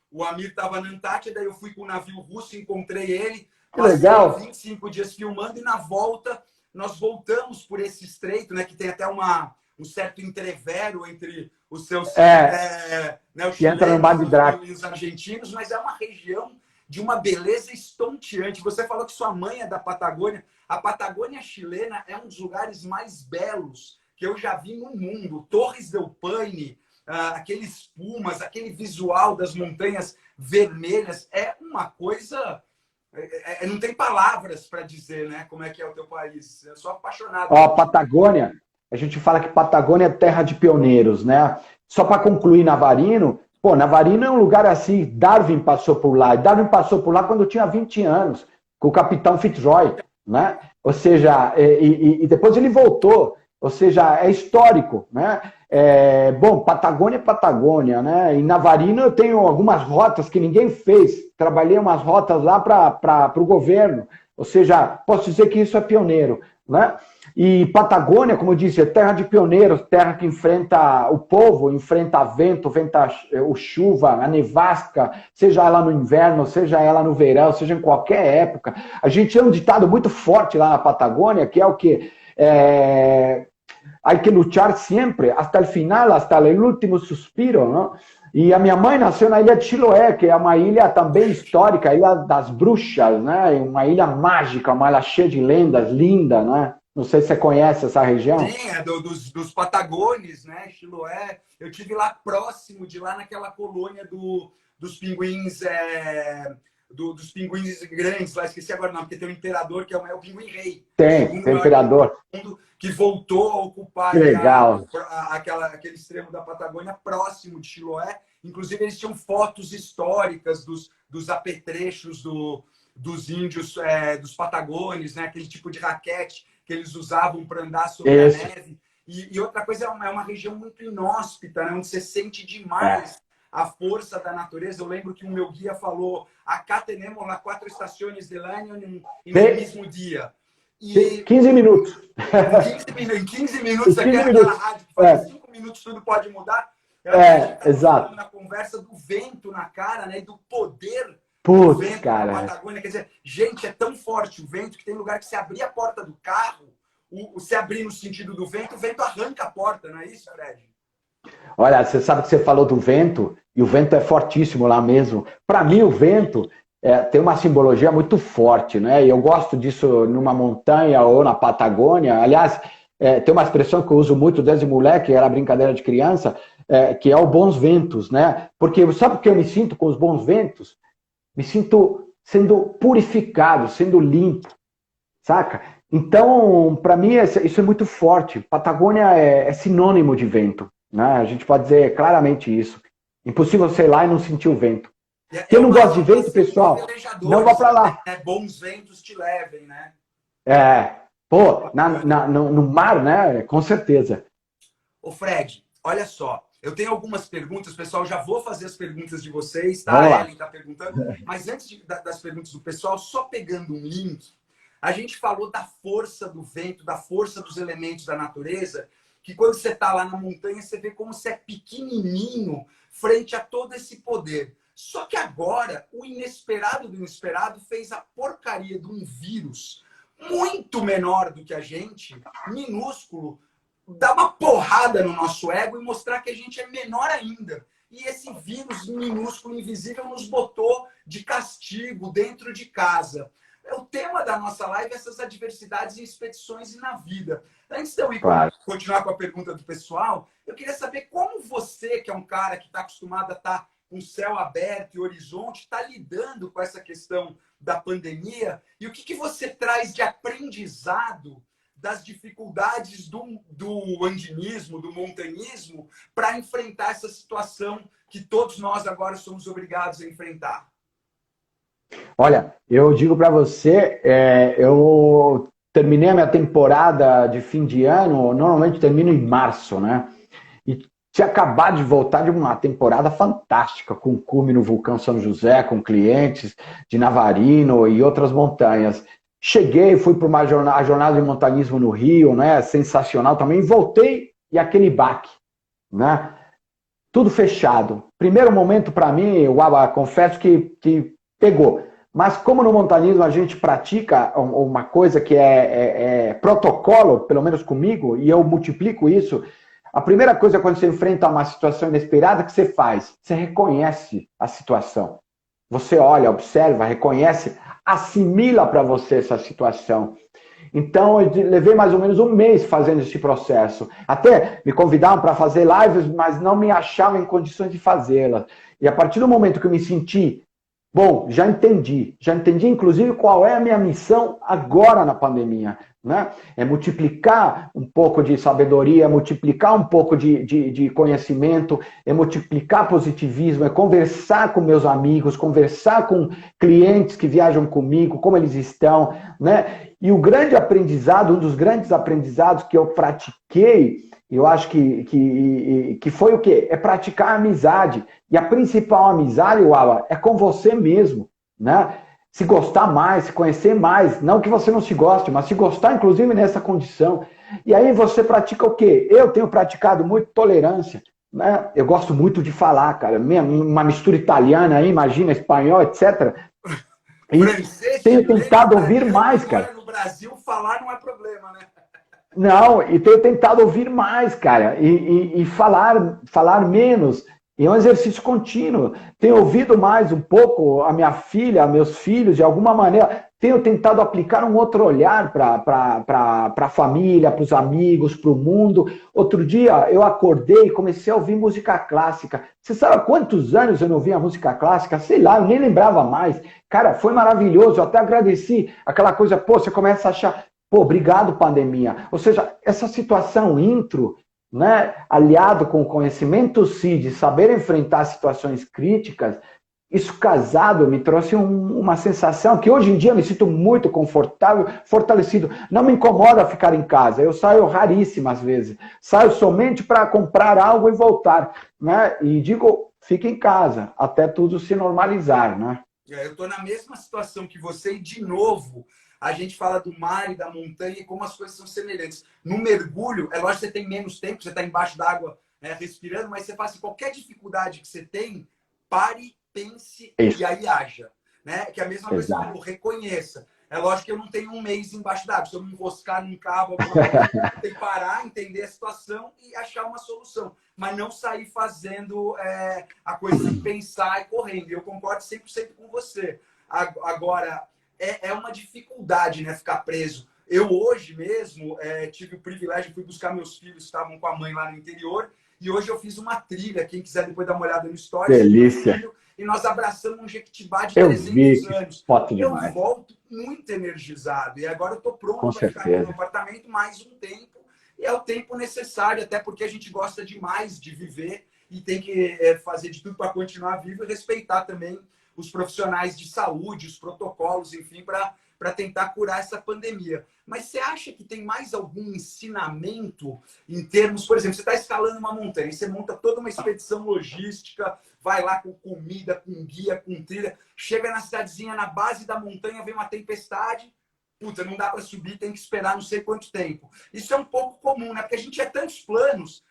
o Amir estava na Antártida, eu fui com um navio russo, encontrei ele. Que legal. 25 dias filmando e na volta nós voltamos por esse estreito, né, que tem até um certo entrevero entre os seus né, os chilenos e os argentinos, mas é uma região de uma beleza estonteante. Você falou que sua mãe é da Patagônia. A Patagônia chilena é um dos lugares mais belos que eu já vi no mundo. Torres del Paine, aqueles pumas, aquele visual das montanhas vermelhas, é uma coisa... não tem palavras para dizer, né? Como é que é o teu país. Eu sou apaixonado. Ó, Patagônia, a gente fala que Patagônia é terra de pioneiros, né? Só para concluir Navarino, Navarino é um lugar assim, Darwin passou por lá. Darwin passou por lá quando tinha 20 anos, com o capitão Fitzroy, né? Ou seja, e depois ele voltou. Ou seja, é histórico, né? Patagônia é Patagônia, né? Em Navarino eu tenho algumas rotas que ninguém fez. Trabalhei umas rotas lá para o governo. Ou seja, posso dizer que isso é pioneiro, né? E Patagônia, como eu disse, é terra de pioneiros, terra que enfrenta o povo, enfrenta vento, o chuva, a nevasca, seja ela no inverno, seja ela no verão, seja em qualquer época. A gente tem um ditado muito forte lá na Patagônia, que é o quê? Hay que luchar sempre, hasta el final, hasta el último suspiro, não? E a minha mãe nasceu na ilha de Chiloé, que é uma ilha também histórica, a Ilha das Bruxas, né? Uma ilha mágica, uma ilha cheia de lendas, linda, né? Não sei se você conhece essa região. Sim, é dos Patagones, né? Chiloé. Eu tive lá próximo de lá naquela colônia dos pinguins... dos pinguins grandes, lá esqueci agora não, porque tem o imperador, que é o pinguim rei. Tem imperador. Que voltou a ocupar aquele extremo da Patagônia próximo de Chiloé. Inclusive, eles tinham fotos históricas dos apetrechos dos índios, dos Patagones, né? Aquele tipo de raquete que eles usavam para andar sobre a neve. E outra coisa, é uma região muito inóspita, né? Onde você sente demais a força da natureza. Eu lembro que o meu guia falou: acá tenemos las 4 estaciones del año en el mismo dia. E 15 minutos. Em 15 minutos, aquela rádio que faz 5 minutos tudo pode mudar. Exato. Na conversa do vento na cara, né? E do poder do vento cara. na Patagônia. Quer dizer, gente, é tão forte o vento que tem lugar que se abrir a porta do carro, se abrir no sentido do vento, o vento arranca a porta, não é isso, Fred? Olha, você sabe que você falou do vento, e o vento é fortíssimo lá mesmo. Para mim, o vento tem uma simbologia muito forte, né? E eu gosto disso numa montanha ou na Patagônia. Aliás, tem uma expressão que eu uso muito desde moleque, era brincadeira de criança, que é o bons ventos, né? Porque sabe por que eu me sinto com os bons ventos? Me sinto sendo purificado, sendo limpo, saca? Então, para mim, isso é muito forte. Patagônia é sinônimo de vento, né? A gente pode dizer claramente isso. Impossível você ir lá e não sentir o vento. Quem não gosta de vento, pessoal, não vá para lá. Bons ventos te levem, né? No mar, né? Com certeza. Ô, Fred, olha só. Eu tenho algumas perguntas, pessoal. Já vou fazer as perguntas de vocês, tá? A Ellen está perguntando. Mas antes das perguntas do pessoal, só pegando um link, a gente falou da força do vento, da força dos elementos da natureza, que quando você está lá na montanha, você vê como você é pequenininho frente a todo esse poder. Só que agora, o inesperado do inesperado fez a porcaria de um vírus muito menor do que a gente, minúsculo, dar uma porrada no nosso ego e mostrar que a gente é menor ainda. E esse vírus minúsculo, invisível, nos botou de castigo dentro de casa. O tema da nossa live é essas adversidades em expedições e na vida. Antes de eu ir continuar com a pergunta do pessoal, eu queria saber como você, que é um cara que está acostumado a estar com o céu aberto e horizonte, está lidando com essa questão da pandemia e o que você traz de aprendizado das dificuldades do andinismo, do montanhismo, para enfrentar essa situação que todos nós agora somos obrigados a enfrentar. Olha, eu digo para você, eu terminei a minha temporada de fim de ano, normalmente termino em março, né? E tinha acabado de voltar de uma temporada fantástica, com cume no Vulcão São José, com clientes de Navarino e outras montanhas. Cheguei, fui para uma jornada de montanismo no Rio, né? Sensacional também. Voltei e aquele baque, né? Tudo fechado. Primeiro momento para mim, eu confesso que pegou. Mas como no montanismo a gente pratica uma coisa que é protocolo, pelo menos comigo, e eu multiplico isso, a primeira coisa quando você enfrenta uma situação inesperada, que você faz? Você reconhece a situação. Você olha, observa, reconhece, assimila para você essa situação. Então, eu levei mais ou menos um mês fazendo esse processo. Até me convidavam para fazer lives, mas não me achavam em condições de fazê-las. E a partir do momento que eu me senti, bom, já entendi inclusive qual é a minha missão agora na pandemia, né? É multiplicar um pouco de sabedoria, é multiplicar um pouco de conhecimento, é multiplicar positivismo, é conversar com meus amigos, conversar com clientes que viajam comigo, como eles estão, né? E o grande aprendizado, um dos grandes aprendizados que eu pratiquei, eu acho que foi o quê? É praticar a amizade. E a principal amizade, Uala, é com você mesmo, né? Se gostar mais, se conhecer mais. Não que você não se goste, mas se gostar, inclusive, nessa condição. E aí você pratica o quê? Eu tenho praticado muito tolerância, né? Eu gosto muito de falar, cara. Uma mistura italiana aí, imagina, espanhol, etc. E Francês, tenho tentado ouvir mais, que cara. mora no Brasil, falar não é problema, né? Não, e tenho tentado ouvir mais, cara, e falar menos. E é um exercício contínuo. Tenho ouvido mais um pouco a minha filha, meus filhos, de alguma maneira. Tenho tentado aplicar um outro olhar para a família, para os amigos, para o mundo. Outro dia eu acordei e comecei a ouvir música clássica. Você sabe há quantos anos eu não ouvia música clássica? Sei lá, eu nem lembrava mais. Cara, foi maravilhoso. Eu até agradeci aquela coisa, pô, você começa a achar. Pô, obrigado, pandemia. Ou seja, essa situação intro, né, aliado com o conhecimento de saber enfrentar situações críticas, isso casado me trouxe uma sensação que hoje em dia me sinto muito confortável, fortalecido. Não me incomoda ficar em casa. Eu saio raríssimas vezes. Saio somente para comprar algo e voltar, né? E digo, fique em casa, até tudo se normalizar, né? Eu estou na mesma situação que você e, de novo, a gente fala do mar e da montanha e como as coisas são semelhantes. No mergulho, é lógico que você tem menos tempo, você está embaixo d'água, né, respirando, mas você faz assim, qualquer dificuldade que você tem, pare, pense e aí haja. Né? Que é a mesma coisa que você falou, reconheça. É lógico que eu não tenho um mês embaixo d'água. Se eu me enroscar num cabo, tem que parar, entender a situação e achar uma solução. Mas não sair fazendo a coisa sem pensar e correndo. Eu concordo 100% com você. Agora, é uma dificuldade, né, ficar preso. Eu hoje mesmo tive o privilégio, fui buscar meus filhos que estavam com a mãe lá no interior, e hoje eu fiz uma trilha, quem quiser depois dar uma olhada no stories. Delícia. E nós abraçamos um jequitibá de 300 anos. Eu volto muito energizado. E agora eu estou pronto para ficar aqui no apartamento mais um tempo. E é o tempo necessário, até porque a gente gosta demais de viver e tem que fazer de tudo para continuar vivo e respeitar também os profissionais de saúde, os protocolos, enfim, para tentar curar essa pandemia. Mas você acha que tem mais algum ensinamento em termos, por exemplo, você está escalando uma montanha, você monta toda uma expedição logística, vai lá com comida, com guia, com trilha, chega na cidadezinha, na base da montanha, vem uma tempestade, puta, não dá para subir, tem que esperar não sei quanto tempo. Isso é um pouco comum, né? Porque a gente tinha tantos planos.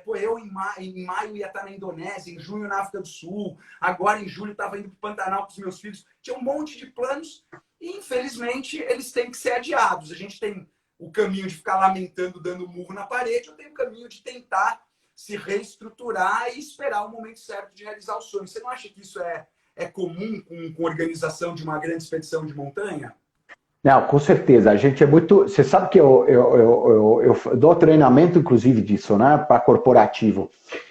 Eu em maio ia estar na Indonésia, em junho na África do Sul, agora em julho estava indo para o Pantanal com os meus filhos. Tinha um monte de planos e, infelizmente, eles têm que ser adiados. A gente tem o caminho de ficar lamentando, dando murro na parede, eu tenho o caminho de tentar se reestruturar e esperar o momento certo de realizar o sonho. Você não acha que isso é comum com a organização de uma grande expedição de montanha? Não, com certeza. A gente é muito. Você sabe que eu dou treinamento, inclusive, disso, né? Para corporativo.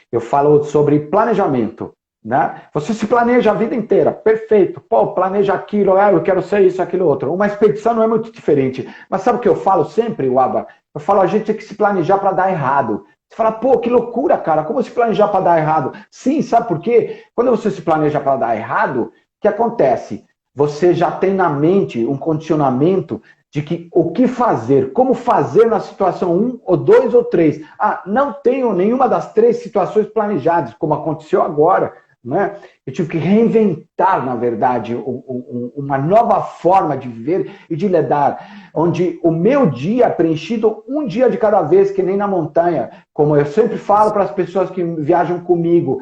Eu falo sobre planejamento, né? Você se planeja a vida inteira, perfeito. Pô, planeja aquilo, eu quero ser isso, aquilo, outro. Uma expedição não é muito diferente. Mas sabe o que eu falo sempre, Waba? Eu falo, a gente tem que se planejar para dar errado. Você fala, pô, que loucura, cara. Como se planejar para dar errado? Sim, sabe por quê? Quando você se planeja para dar errado, o que acontece? Você já tem na mente um condicionamento de que o que fazer, como fazer na situação 1, ou 2 ou 3. Ah, não tenho nenhuma das 3 situações planejadas, como aconteceu agora. Né? Eu tive que reinventar, na verdade, uma nova forma de viver e de lidar, onde o meu dia é preenchido um dia de cada vez, que nem na montanha, como eu sempre falo para as pessoas que viajam comigo,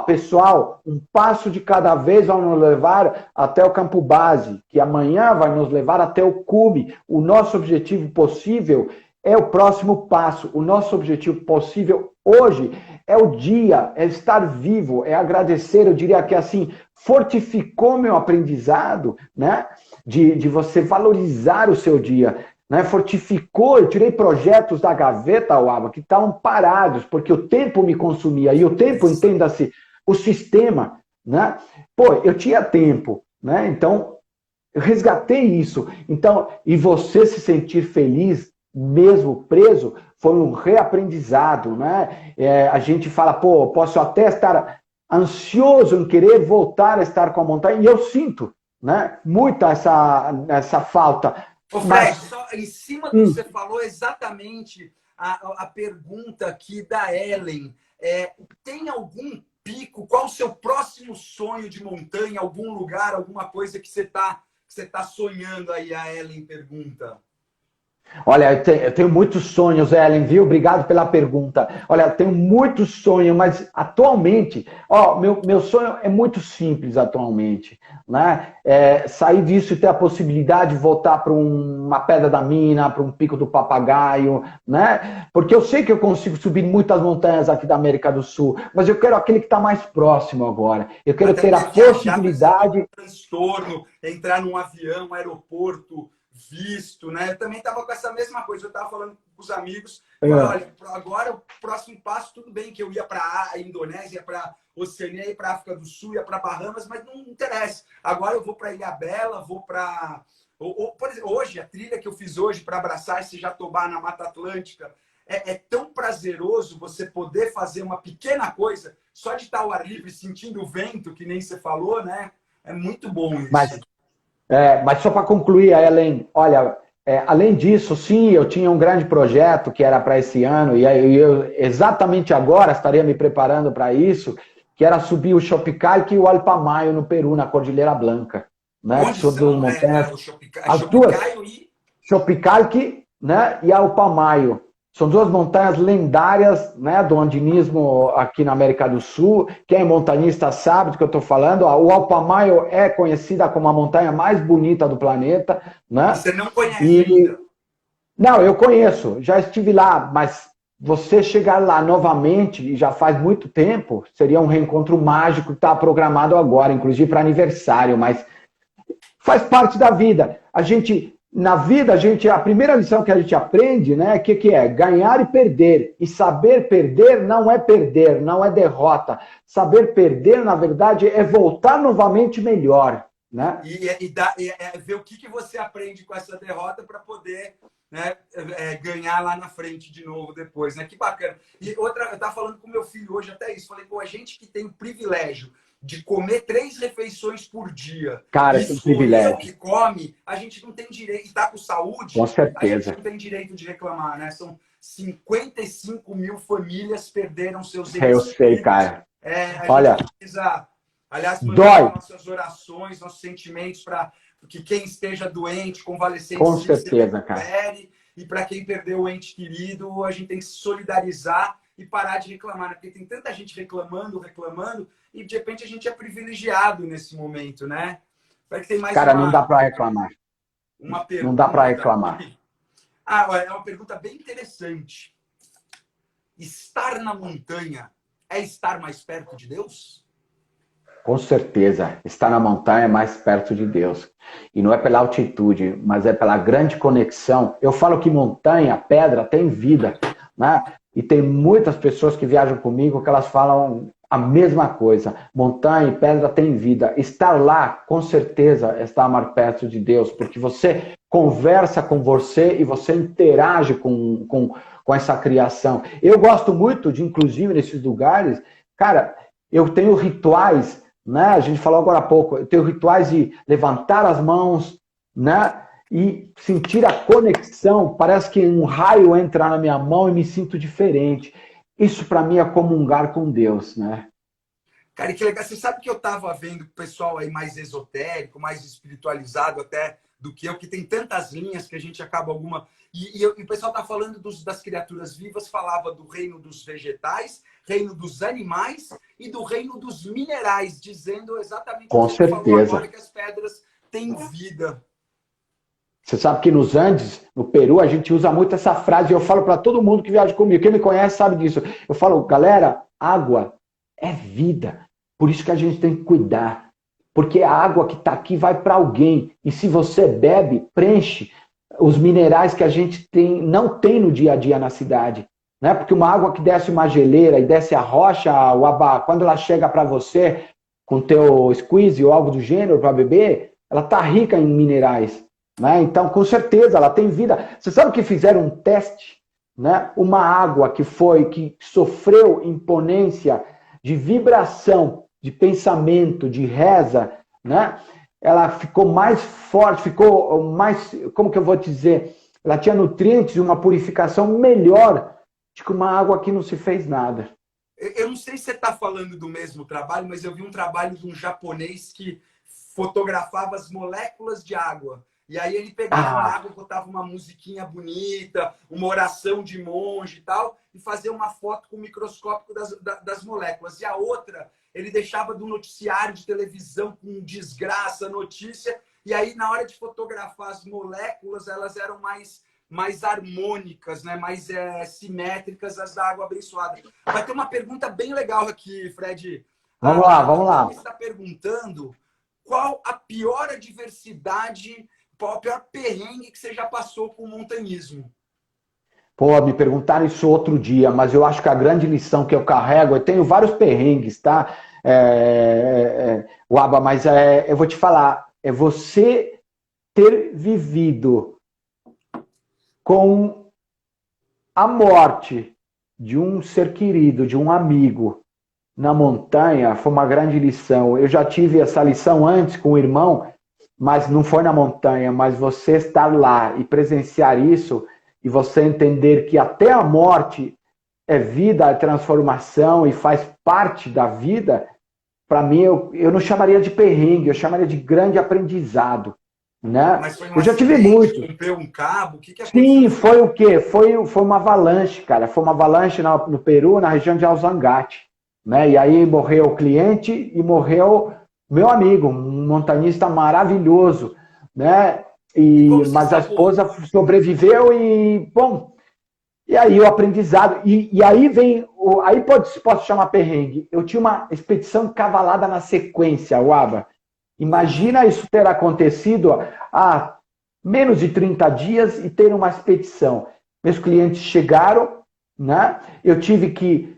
pessoal, um passo de cada vez vai nos levar até o campo base, que amanhã vai nos levar até o cume. O nosso objetivo possível é o próximo passo, o nosso objetivo possível hoje é o dia, é estar vivo, é agradecer. Eu diria que assim, fortificou meu aprendizado, né? De você valorizar o seu dia, né? Fortificou, eu tirei projetos da gaveta, Waba, que estavam parados, porque o tempo me consumia, e o tempo, entenda-se, o sistema, né? Pô, eu tinha tempo, né? Então, eu resgatei isso. Então, e você se sentir feliz, mesmo preso, foi um reaprendizado, né? A gente fala, pô, posso até estar ansioso em querer voltar a estar com a montanha, e eu sinto, né? Muita essa falta. Ô, Fred, só em cima do que você falou, exatamente a pergunta aqui da Ellen. Tem algum pico? Qual o seu próximo sonho de montanha? Algum lugar, alguma coisa que você tá sonhando aí? A Ellen pergunta. Olha, eu tenho muitos sonhos, Ellen, viu? Obrigado pela pergunta. Olha, eu tenho muitos sonhos, mas atualmente, meu sonho é muito simples atualmente, né? Sair disso e ter a possibilidade de voltar para uma Pedra da Mina, para um Pico do Papagaio, né? Porque eu sei que eu consigo subir muitas montanhas aqui da América do Sul, mas eu quero aquele que está mais próximo agora. Eu quero ter a possibilidade... Transtorno, entrar num avião, um aeroporto... visto, né? Eu também estava com essa mesma coisa. Eu estava falando com os amigos, olha, agora o próximo passo, tudo bem que eu ia para a Indonésia, ia para Oceania, ia para a África do Sul, ia para Bahamas, mas não interessa. Agora eu vou para Ilhabela, vou para... Por exemplo, hoje, a trilha que eu fiz hoje para abraçar esse jatobá na Mata Atlântica, é tão prazeroso você poder fazer uma pequena coisa, só de estar ao ar livre, sentindo o vento, que nem você falou, né? É muito bom isso. Mas só para concluir, Ellen, olha, além disso, sim, eu tinha um grande projeto que era para esse ano, e eu exatamente agora estaria me preparando para isso, que era subir o Chopicalque e o Alpamayo no Peru, na Cordilheira Blanca. Né? Onde são montanhas, o as duas, Chopicalque, né, e Alpamayo. São duas montanhas lendárias, né, do andinismo aqui na América do Sul. Quem é montanhista sabe do que eu estou falando. O Alpamayo é conhecida como a montanha mais bonita do planeta. Né? Você não conhece ainda? Não, eu conheço. Já estive lá, mas você chegar lá novamente, e já faz muito tempo, seria um reencontro mágico que está programado agora, inclusive para aniversário, mas faz parte da vida. Na vida, a primeira lição que a gente aprende, né, que é ganhar e perder. E saber perder, não é derrota. Saber perder, na verdade, é voltar novamente melhor. Né? E ver o que você aprende com essa derrota para poder, né, ganhar lá na frente de novo depois. Né? Que bacana. E outra, eu estava falando com meu filho hoje até isso. Falei, pô, a gente que tem o privilégio de comer 3 refeições por dia. Cara, e privilégio. O que come, a gente não tem direito, está com saúde, com certeza. A gente não tem direito de reclamar, né? São 55 mil famílias perderam seus entes. Eu sei, cara. Olha, gente precisa, aliás, mandar nossas orações, nossos sentimentos para que quem esteja doente, convalescente, Com se certeza, cara. recupere. E para quem perdeu o ente querido, a gente tem que se solidarizar e parar de reclamar, né? Porque tem tanta gente reclamando, e de repente a gente é privilegiado nesse momento, né? Para que tem mais Cara, não dá para reclamar. uma Não dá para pergunta. reclamar. Olha, é uma pergunta bem interessante. Estar na montanha é estar mais perto de Deus? Com certeza, estar na montanha é mais perto de Deus. E não é pela altitude, mas é pela grande conexão. Eu falo que montanha, pedra, tem vida, né? E tem muitas pessoas que viajam comigo que elas falam a mesma coisa. Montanha e pedra tem vida. Estar lá, com certeza, é estar mais perto de Deus, porque você conversa com você e você interage com essa criação. Eu gosto muito de, inclusive, nesses lugares, cara, eu tenho rituais, né? A gente falou agora há pouco, eu tenho rituais de levantar as mãos, né? E sentir a conexão, parece que um raio entra na minha mão e me sinto diferente. Isso para mim é comungar com Deus, né? Cara, que legal. Você sabe que eu tava vendo o pessoal aí mais esotérico, mais espiritualizado até do que eu, que tem tantas linhas que a gente acaba alguma... E o pessoal tá falando das criaturas vivas, falava do reino dos vegetais, reino dos animais e do reino dos minerais, dizendo exatamente com o que você falou certeza. agora, que as pedras têm vida. Você sabe que nos Andes, no Peru, a gente usa muito essa frase, e eu falo para todo mundo que viaja comigo, quem me conhece sabe disso. Eu falo, galera, água é vida, por isso que a gente tem que cuidar, porque a água que está aqui vai para alguém, e se você bebe, preenche os minerais que a gente não tem no dia a dia na cidade, né? Porque uma água que desce uma geleira e desce a rocha, quando ela chega para você com teu squeeze ou algo do gênero para beber, ela está rica em minerais. Né? Então, com certeza, ela tem vida. Você sabe que fizeram um teste? Né? Uma água que sofreu imponência de vibração, de pensamento, de reza, né? Ela ficou mais forte, ficou mais, como que eu vou dizer? Ela tinha nutrientes e uma purificação melhor do que uma água que não se fez nada. Eu não sei se você está falando do mesmo trabalho, mas eu vi um trabalho de um japonês que fotografava as moléculas de água. E aí ele pegava a água, botava uma musiquinha bonita, uma oração de monge e tal, e fazia uma foto com o microscópio das moléculas. E a outra, ele deixava do noticiário de televisão com desgraça, notícia, e aí na hora de fotografar as moléculas, elas eram mais harmônicas, né? Mais simétricas, as da água abençoada. Vai ter uma pergunta bem legal aqui, Fred. Vamos lá. Você está perguntando qual a pior adversidade, qual o pior perrengue que você já passou com o montanhismo? Pô, me perguntaram isso outro dia, mas eu acho que a grande lição que eu carrego, eu tenho vários perrengues, tá? Waba, mas eu vou te falar, é você ter vivido com a morte de um ser querido, de um amigo na montanha, foi uma grande lição. Eu já tive essa lição antes com o irmão, mas não foi na montanha, mas você estar lá e presenciar isso, e você entender que até a morte é vida, é transformação e faz parte da vida, para mim, eu não chamaria de perrengue, eu chamaria de grande aprendizado. Né? Mas foi eu já tive muito. Rompeu um cabo? O que aconteceu? Sim, foi o quê? Foi uma avalanche, cara. Foi uma avalanche no Peru, na região de Alzangate. Né? E aí morreu o cliente e morreu meu amigo, um montanhista maravilhoso. Né? Mas a esposa sobreviveu e, bom, e aí o aprendizado. E aí vem, aí posso chamar perrengue. Eu tinha uma expedição cavalada na sequência, Waba. Imagina isso ter acontecido há menos de 30 dias e ter uma expedição. Meus clientes chegaram, né? Eu tive que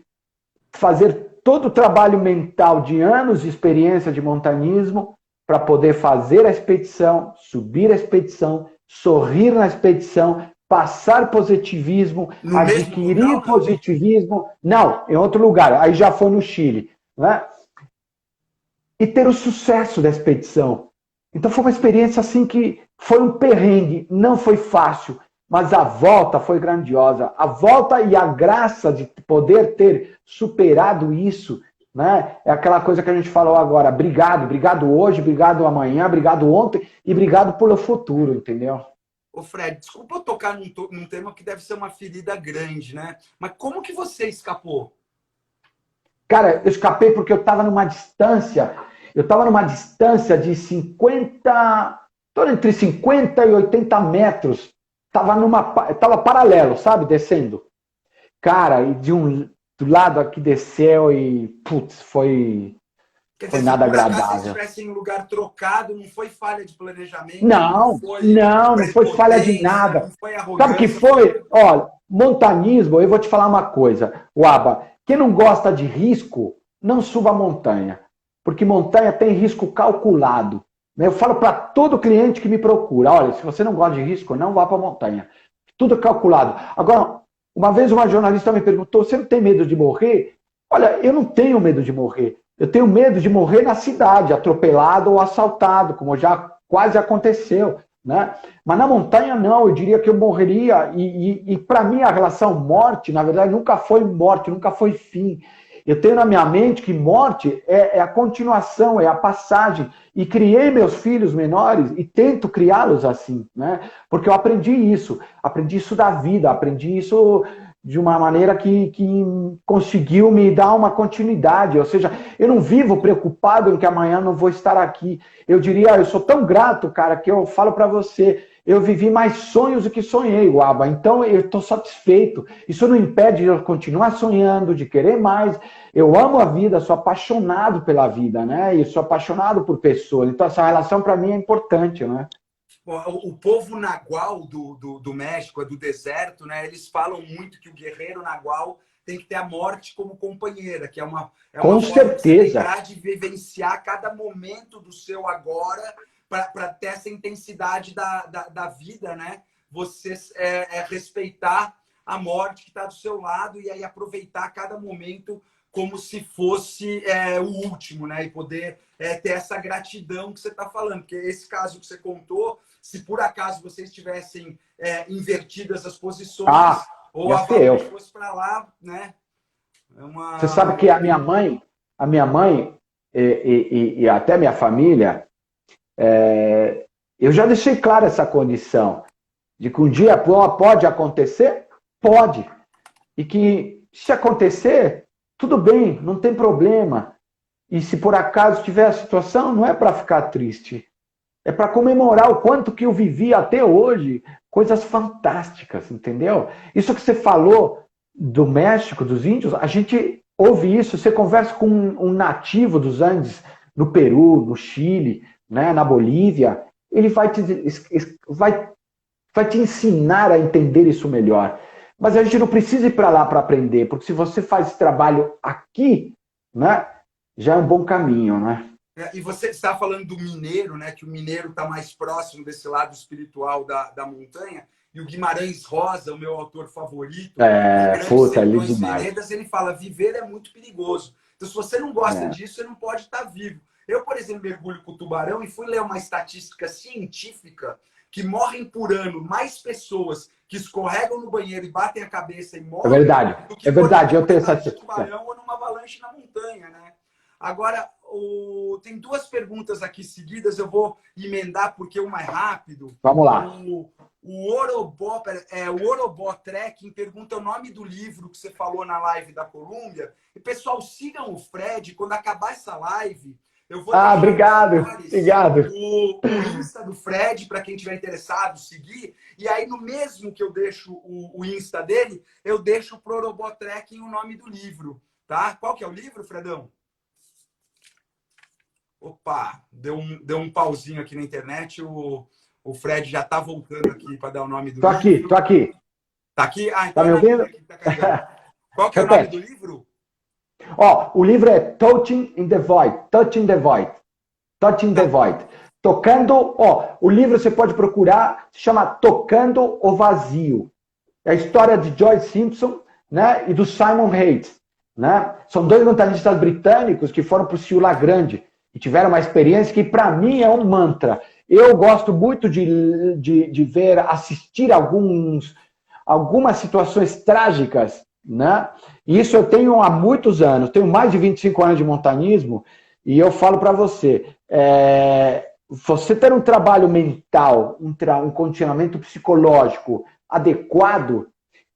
fazer todo o trabalho mental de anos de experiência de montanismo para poder fazer a expedição, subir a expedição, sorrir na expedição, passar positivismo, adquirir positivismo. Não, em outro lugar. Aí já foi no Chile, né? E ter o sucesso da expedição. Então foi uma experiência assim que foi um perrengue, não foi fácil, mas a volta foi grandiosa. A volta e a graça de poder ter superado isso né? É aquela coisa que a gente falou agora, obrigado, obrigado hoje, obrigado amanhã, obrigado ontem e obrigado pelo futuro, entendeu? Ô Fred, desculpa eu tocar num tema que deve ser uma ferida grande, né? Mas como que você escapou? Cara, eu escapei porque eu estava numa distância de 50, tô entre 50 e 80 metros, tava paralelo, sabe, descendo. Cara, e do lado aqui desceu e, putz, Quer foi dizer, se nada por acaso você agradável. estivesse em um lugar trocado, não foi falha de planejamento, não Não, foi não, não foi falha de prepotência, nada. não foi Sabe o que arrogância, foi? Olha, montanismo, eu vou te falar uma coisa, Uaba, quem não gosta de risco, não suba a montanha, porque montanha tem risco calculado. Eu falo para todo cliente que me procura, olha, se você não gosta de risco, não vá para a montanha. Tudo calculado. Agora, uma vez uma jornalista me perguntou, você não tem medo de morrer? Olha, eu não tenho medo de morrer. Eu tenho medo de morrer na cidade, atropelado ou assaltado, como já quase aconteceu, né? Mas na montanha não, eu diria que eu morreria. E para mim a relação morte, na verdade, nunca foi morte, nunca foi fim. Eu tenho na minha mente que morte é a continuação, é a passagem. E criei meus filhos menores e tento criá-los assim, né? Porque eu aprendi isso da vida, aprendi isso de uma maneira que conseguiu me dar uma continuidade. Ou seja, eu não vivo preocupado em que amanhã não vou estar aqui. Eu diria, eu sou tão grato, cara, que eu falo para você, eu vivi mais sonhos do que sonhei, Guaba. Então eu estou satisfeito. Isso não impede de eu continuar sonhando, de querer mais. Eu amo a vida, sou apaixonado pela vida, né? E sou apaixonado por pessoas. Então essa relação para mim é importante, né? o povo nagual do México, do deserto, né? Eles falam muito que o guerreiro nagual tem que ter a morte como companheira, que é uma Com forma de se certeza. lembrar de vivenciar cada momento do seu agora para ter essa intensidade da vida, né? Você respeitar a morte que está do seu lado e aí aproveitar cada momento como se fosse o último, né? E poder ter essa gratidão que você está falando. Porque esse caso que você contou, se por acaso vocês tivessem invertido essas posições, ou ia a ser eu. avalanche fosse para lá, né? Você sabe que a minha mãe e até minha família, eu já deixei claro essa condição de que um dia pode acontecer, pode, e que se acontecer, tudo bem, não tem problema. E se por acaso tiver a situação, não é para ficar triste, é para comemorar o quanto que eu vivi até hoje, coisas fantásticas, entendeu? Isso que você falou do México, dos índios, a gente ouve isso, você conversa com um nativo dos Andes, no Peru, no Chile, né, na Bolívia, ele vai te ensinar a entender isso melhor. Mas a gente não precisa ir para lá para aprender, porque se você faz esse trabalho aqui, né, já é um bom caminho, né? E você está falando do mineiro, né? Que o mineiro está mais próximo desse lado espiritual da montanha. E o Guimarães Rosa, o meu autor favorito, em Grandes Puta, é lindo Sertões demais. Veredas, ele fala: viver é muito perigoso. Então, se você não gosta É. disso, você não pode estar vivo. Eu, por exemplo, mergulho com tubarão e fui ler uma estatística científica que morrem por ano mais pessoas que escorregam no banheiro e batem a cabeça e É morrem verdade, do que é verdade, eu tenho essa de tubarão ou numa avalanche na montanha, né? Agora, tem duas perguntas aqui seguidas, eu vou emendar porque uma é rápido. Vamos lá. O Orobó Trekking pergunta o nome do livro que você falou na live da Colômbia. E, pessoal, sigam o Fred. Quando acabar essa live, eu vou deixar obrigado. o Insta do Fred, para quem tiver interessado, seguir. E aí, no mesmo que eu deixo o Insta dele, eu deixo pro Orobó Trekking o nome do livro. Tá? Qual que é o livro, Fredão? Opa, deu um pauzinho aqui na internet. O Fred já está voltando aqui para dar o nome do livro. Tô aqui. Tá aqui? Ah, então Tá me ouvindo? aqui que tá carregando. Qual que é o nome do livro? O livro é Touching the Void. Touching the Void. Touching the Void. Tocando, o livro você pode procurar, se chama Tocando o Vazio. É a história de Joyce Simpson, né, e do Simon Hayes. Né? São dois montanistas britânicos que foram para o Ciúla Grande e tiveram uma experiência que, para mim, é um mantra. Eu gosto muito de assistir algumas situações trágicas né? Isso eu tenho há muitos anos, tenho mais de 25 anos de montanismo, e eu falo para você, você ter um trabalho mental, um condicionamento psicológico adequado,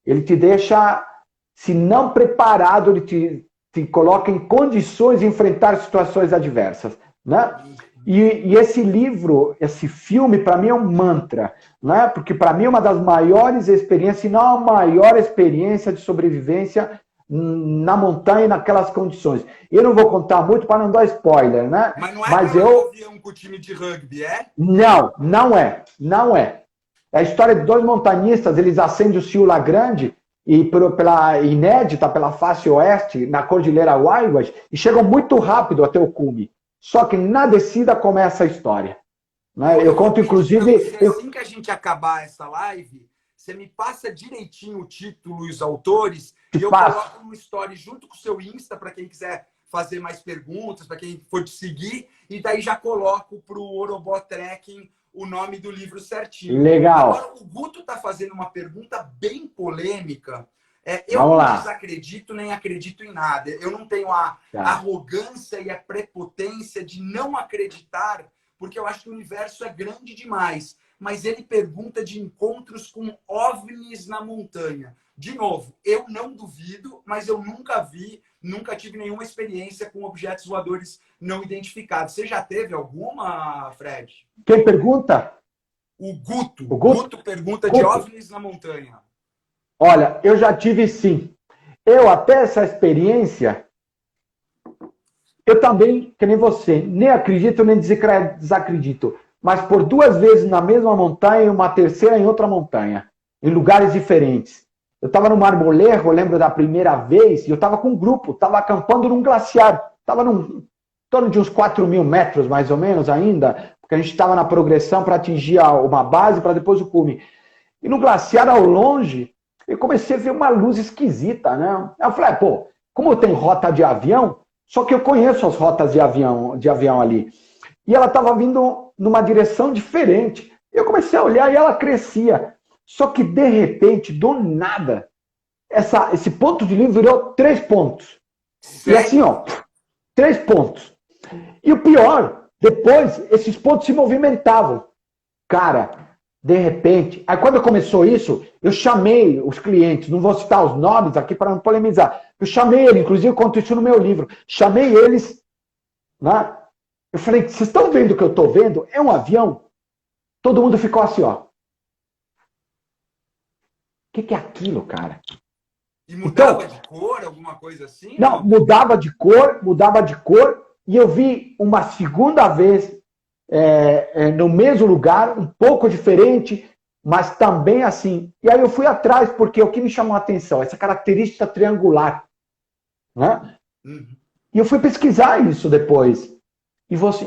ele te deixa, se não preparado, ele te coloca em condições de enfrentar situações adversas, né? E esse livro, esse filme, para mim é um mantra, né? Porque para mim é uma das maiores experiências, se não a maior experiência de sobrevivência na montanha e naquelas condições. Eu não vou contar muito para não dar spoiler, né? Mas não é Mas aquela do avião com o time de rugby, é? Não, não é. Não é. É a história de dois montanistas, eles ascendem o Cio Grande e pela inédita, pela face oeste, na Cordilheira Huayhuas, e chegam muito rápido até o cume. Só que na descida começa a história. Né? Eu conto, inclusive... Você, assim que a gente acabar essa live, você me passa direitinho o título e os autores, e eu coloco no story junto com o seu Insta, para quem quiser fazer mais perguntas, para quem for te seguir, e daí já coloco para o Orobó Trekking o nome do livro certinho. Legal. Agora, o Guto está fazendo uma pergunta bem polêmica. Eu não desacredito nem acredito em nada. Eu não tenho a arrogância e a prepotência de não acreditar, porque eu acho que o universo é grande demais. Mas ele pergunta de encontros com OVNIs na montanha. De novo, eu não duvido, mas eu nunca vi, nunca tive nenhuma experiência com objetos voadores não identificados. Você já teve alguma, Fred? Quem pergunta? O Guto. O Guto pergunta de OVNIs na montanha. Olha, eu já tive sim. Eu até essa experiência, eu também, que nem você, nem acredito nem desacredito. Mas por 2 vezes na mesma montanha e uma terceira em outra montanha, em lugares diferentes. Eu estava no Marmolejo, eu lembro da primeira vez, e eu estava com um grupo, estava acampando num glaciar, estava em torno de uns 4.000 metros, mais ou menos, ainda, porque a gente estava na progressão para atingir uma base, para depois o cume. E no glaciar, ao longe, eu comecei a ver uma luz esquisita, né? Eu falei, pô, como tem rota de avião, só que eu conheço as rotas de avião ali. E ela estava vindo numa direção diferente. Eu comecei a olhar e ela crescia. Só que, de repente, do nada, esse ponto de luz virou 3 pontos. E assim, ó, 3 pontos. E o pior, depois, esses pontos se movimentavam. Cara, de repente... Aí, quando começou isso, eu chamei os clientes, não vou citar os nomes aqui para não polemizar. Eu chamei eles, inclusive eu conto isso no meu livro. Chamei eles, né? Eu falei, vocês estão vendo o que eu estou vendo? É um avião? Todo mundo ficou assim, ó. O que é aquilo, cara? E mudava de cor, alguma coisa assim? Não, mudava de cor, e eu vi uma segunda vez no mesmo lugar, um pouco diferente, mas também assim. E aí eu fui atrás, porque o que me chamou a atenção? Essa característica triangular. Né? Uhum. E eu fui pesquisar isso depois.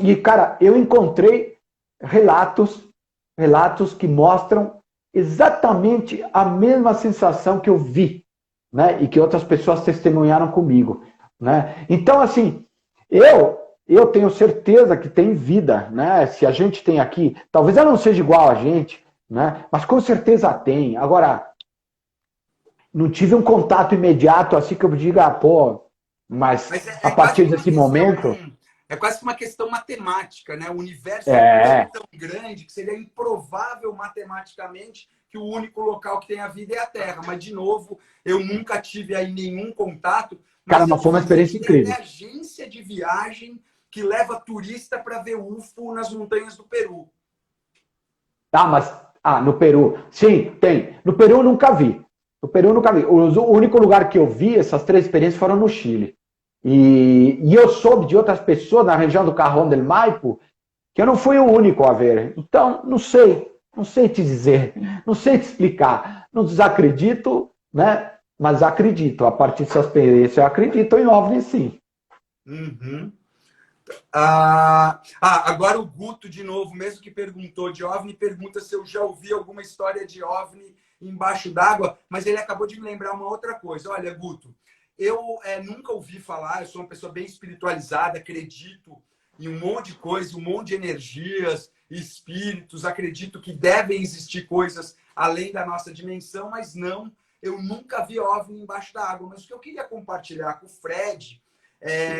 E cara, eu encontrei relatos que mostram exatamente a mesma sensação que eu vi, né? E que outras pessoas testemunharam comigo, né? Então, assim, eu tenho certeza que tem vida, né? Se a gente tem aqui, talvez ela não seja igual a gente, né? Mas com certeza tem. Agora, não tive um contato imediato assim que eu diga, pô, mas a partir desse momento... É quase que uma questão matemática, né? O universo é tão grande que seria improvável matematicamente que o único local que tem a vida é a Terra. Mas, de novo, eu nunca tive aí nenhum contato. Cara, mas foi uma experiência incrível. Tem agência de viagem que leva turista para ver UFO nas montanhas do Peru. No Peru. Sim, tem. No Peru eu nunca vi. O único lugar que eu vi essas 3 experiências foram no Chile. E eu soube de outras pessoas na região do Cajón del Maipo que eu não fui o único a ver. Então, não sei te dizer, não sei te explicar. Não desacredito, né? Mas acredito. A partir dessa experiência, eu acredito em OVNI, sim. Uhum. Agora o Guto, de novo, mesmo que perguntou de OVNI, pergunta se eu já ouvi alguma história de OVNI embaixo d'água, mas ele acabou de me lembrar uma outra coisa. Olha, Guto, eu nunca ouvi falar, eu sou uma pessoa bem espiritualizada, acredito em um monte de coisas, um monte de energias, espíritos, acredito que devem existir coisas além da nossa dimensão, mas não eu nunca vi OVNI embaixo da água. Mas o que eu queria compartilhar com o Fred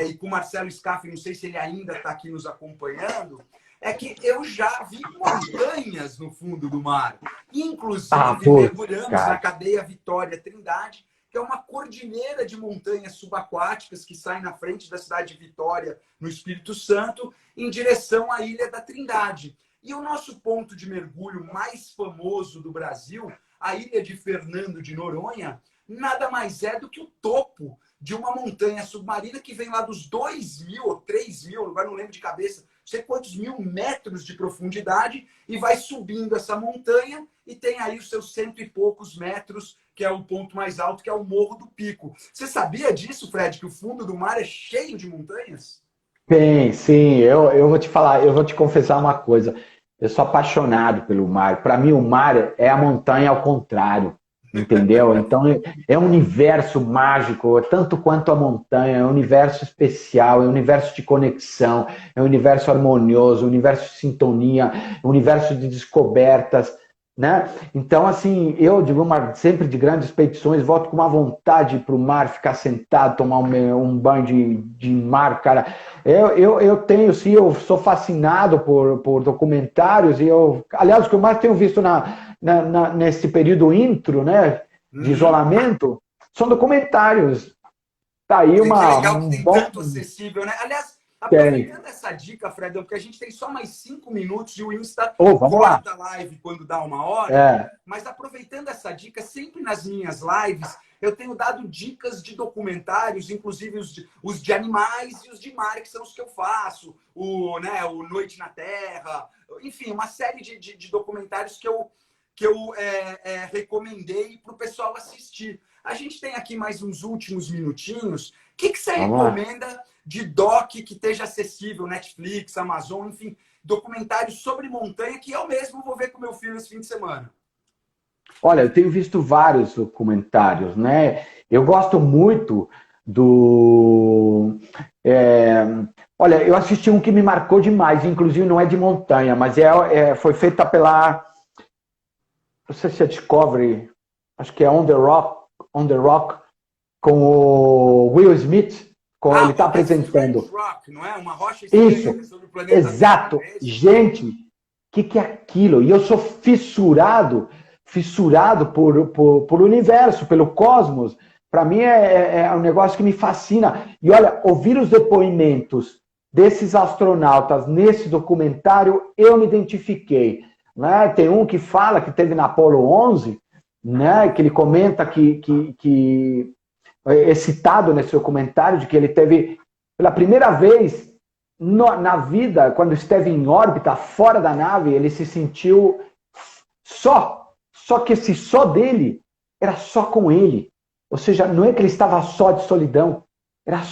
e com o Marcelo Scaff, não sei se ele ainda está aqui nos acompanhando, é que eu já vi montanhas no fundo do mar. Inclusive, mergulhamos na cadeia Vitória Trindade, que é uma cordilheira de montanhas subaquáticas que sai na frente da cidade de Vitória, no Espírito Santo, em direção à Ilha da Trindade. E o nosso ponto de mergulho mais famoso do Brasil, a Ilha de Fernando de Noronha, nada mais é do que o topo de uma montanha submarina que vem lá dos 2.000 ou 3.000, agora não lembro de cabeça, não sei quantos mil metros de profundidade, e vai subindo essa montanha e tem aí os seus 100 e poucos metros, que é o ponto mais alto, que é o Morro do Pico. Você sabia disso, Fred, que o fundo do mar é cheio de montanhas? Tem, sim. Eu vou te falar, eu vou te confessar uma coisa. Eu sou apaixonado pelo mar. Para mim, o mar é a montanha ao contrário, entendeu? Então, é um universo mágico, tanto quanto a montanha, é um universo especial, é um universo de conexão, é um universo harmonioso, um universo de sintonia, um universo de descobertas, né? Então, assim, eu digo sempre de grandes expedições, volto com uma vontade para o mar, ficar sentado, tomar um banho de mar, cara. Eu tenho, sim, eu sou fascinado por documentários, e aliás, o que eu mais tenho visto nesse período intro, né, de isolamento, são documentários. Tá aí Que legal que tem bom... tanto acessível, né? Aliás, aproveitando essa dica, Fredão, porque a gente tem só mais 5 minutos e o Insta corta a live quando dá 1 hora, mas aproveitando essa dica, sempre nas minhas lives, eu tenho dado dicas de documentários, inclusive os de animais e os de mar, que são os que eu faço, o Noite na Terra, enfim, uma série de documentários que eu recomendei para o pessoal assistir. A gente tem aqui mais uns últimos minutinhos. O que você recomenda de doc que esteja acessível, Netflix, Amazon, enfim, documentários sobre montanha que eu mesmo vou ver com meu filho esse fim de semana? Olha, eu tenho visto vários documentários, né? Eu gosto muito do... Olha, eu assisti um que me marcou demais, inclusive não é de montanha, mas foi feita pela... Não sei se é Discovery, acho que é On the Rock, com o Will Smith, ele está apresentando. Rock, não é? Uma rocha isso, sobre o planeta exato. Terra, gente, o que é aquilo? E eu sou fissurado por universo, pelo cosmos. Para mim é um negócio que me fascina. E olha, ouvir os depoimentos desses astronautas nesse documentário, eu me identifiquei. Né? Tem um que fala que teve na Apollo 11, né? Que ele comenta que é citado nesse documentário de que ele teve, pela primeira vez na vida, quando esteve em órbita, fora da nave, ele se sentiu só que esse só dele era só com ele. Ou seja, não é que ele estava só de solidão, era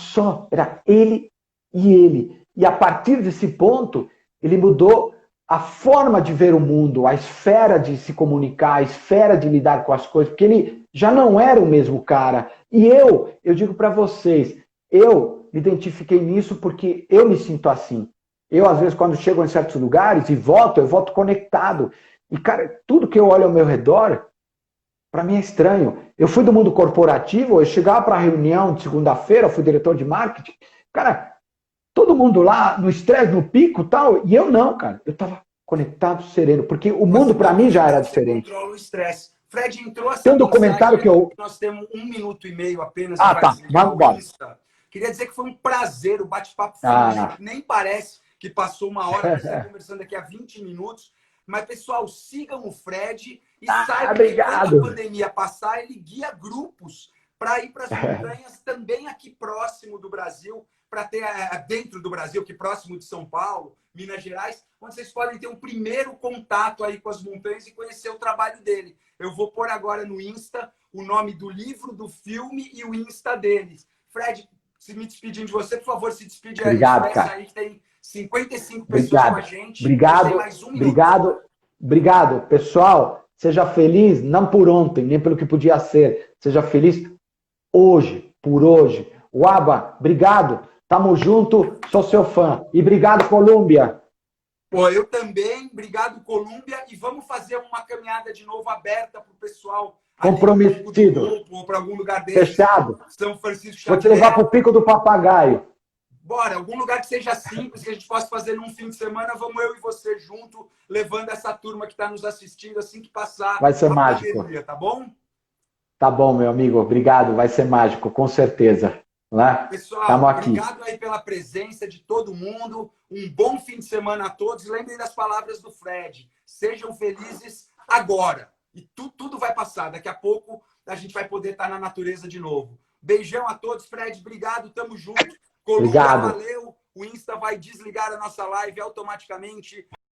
ele e ele. E a partir desse ponto, ele mudou a forma de ver o mundo, a esfera de se comunicar, a esfera de lidar com as coisas, porque ele já não era o mesmo cara. E eu digo para vocês, eu me identifiquei nisso porque eu me sinto assim. Eu, às vezes, quando chego em certos lugares e eu volto conectado. E, cara, tudo que eu olho ao meu redor, para mim é estranho. Eu fui do mundo corporativo, eu chegava para a reunião de segunda-feira, eu fui diretor de marketing. Cara, todo mundo lá no estresse, no pico e tal, e eu não, cara. Eu estava conectado, sereno, porque o mundo para mim já era diferente. Controla o estresse. Fred, entrou essa Tem um documentário que eu... Nós temos 1 minuto e meio apenas. Tá. Vamos embora. Queria dizer que foi um prazer, o bate-papo fluiu, nem parece que passou 1 hora, nós estamos conversando aqui há 20 minutos. Mas, pessoal, sigam o Fred e saibam que quando a pandemia passar, ele guia grupos para ir para as montanhas também aqui próximo do Brasil, para ter dentro do Brasil, aqui próximo de São Paulo, Minas Gerais, onde vocês podem ter um primeiro contato aí com as montanhas e conhecer o trabalho dele. Eu vou pôr agora no Insta o nome do livro, do filme e o Insta deles. Fred, se me despedindo de você, por favor, se despede aí. Obrigado, cara. Aí que tem 55 pessoas com a gente. Obrigado. Pessoal, seja feliz, não por ontem, nem pelo que podia ser. Seja feliz hoje, por hoje. Uaba, obrigado. Tamo junto, sou seu fã. E obrigado, Colômbia. Pô, eu também. Obrigado, Colômbia. E vamos fazer uma caminhada de novo aberta para o pessoal Comprometido. Ou para algum lugar desses. Fechado. São Francisco Vou Xavier. te levar para o Pico do Papagaio. Bora, algum lugar que seja simples, que a gente possa fazer num fim de semana, vamos eu e você junto, levando essa turma que está nos assistindo assim que passar Vai ser a mágico. pandemia, tá bom? Tá bom, meu amigo. Obrigado. Vai ser mágico, com certeza. Né? Pessoal, Aqui. obrigado aí pela presença de todo mundo. Um bom fim de semana a todos. Lembrem das palavras do Fred. Sejam felizes agora. E tudo vai passar. Daqui a pouco a gente vai poder estar na natureza de novo. Beijão a todos. Fred, obrigado. Tamo junto. Coluna, Obrigado. valeu. O Insta vai desligar a nossa live automaticamente.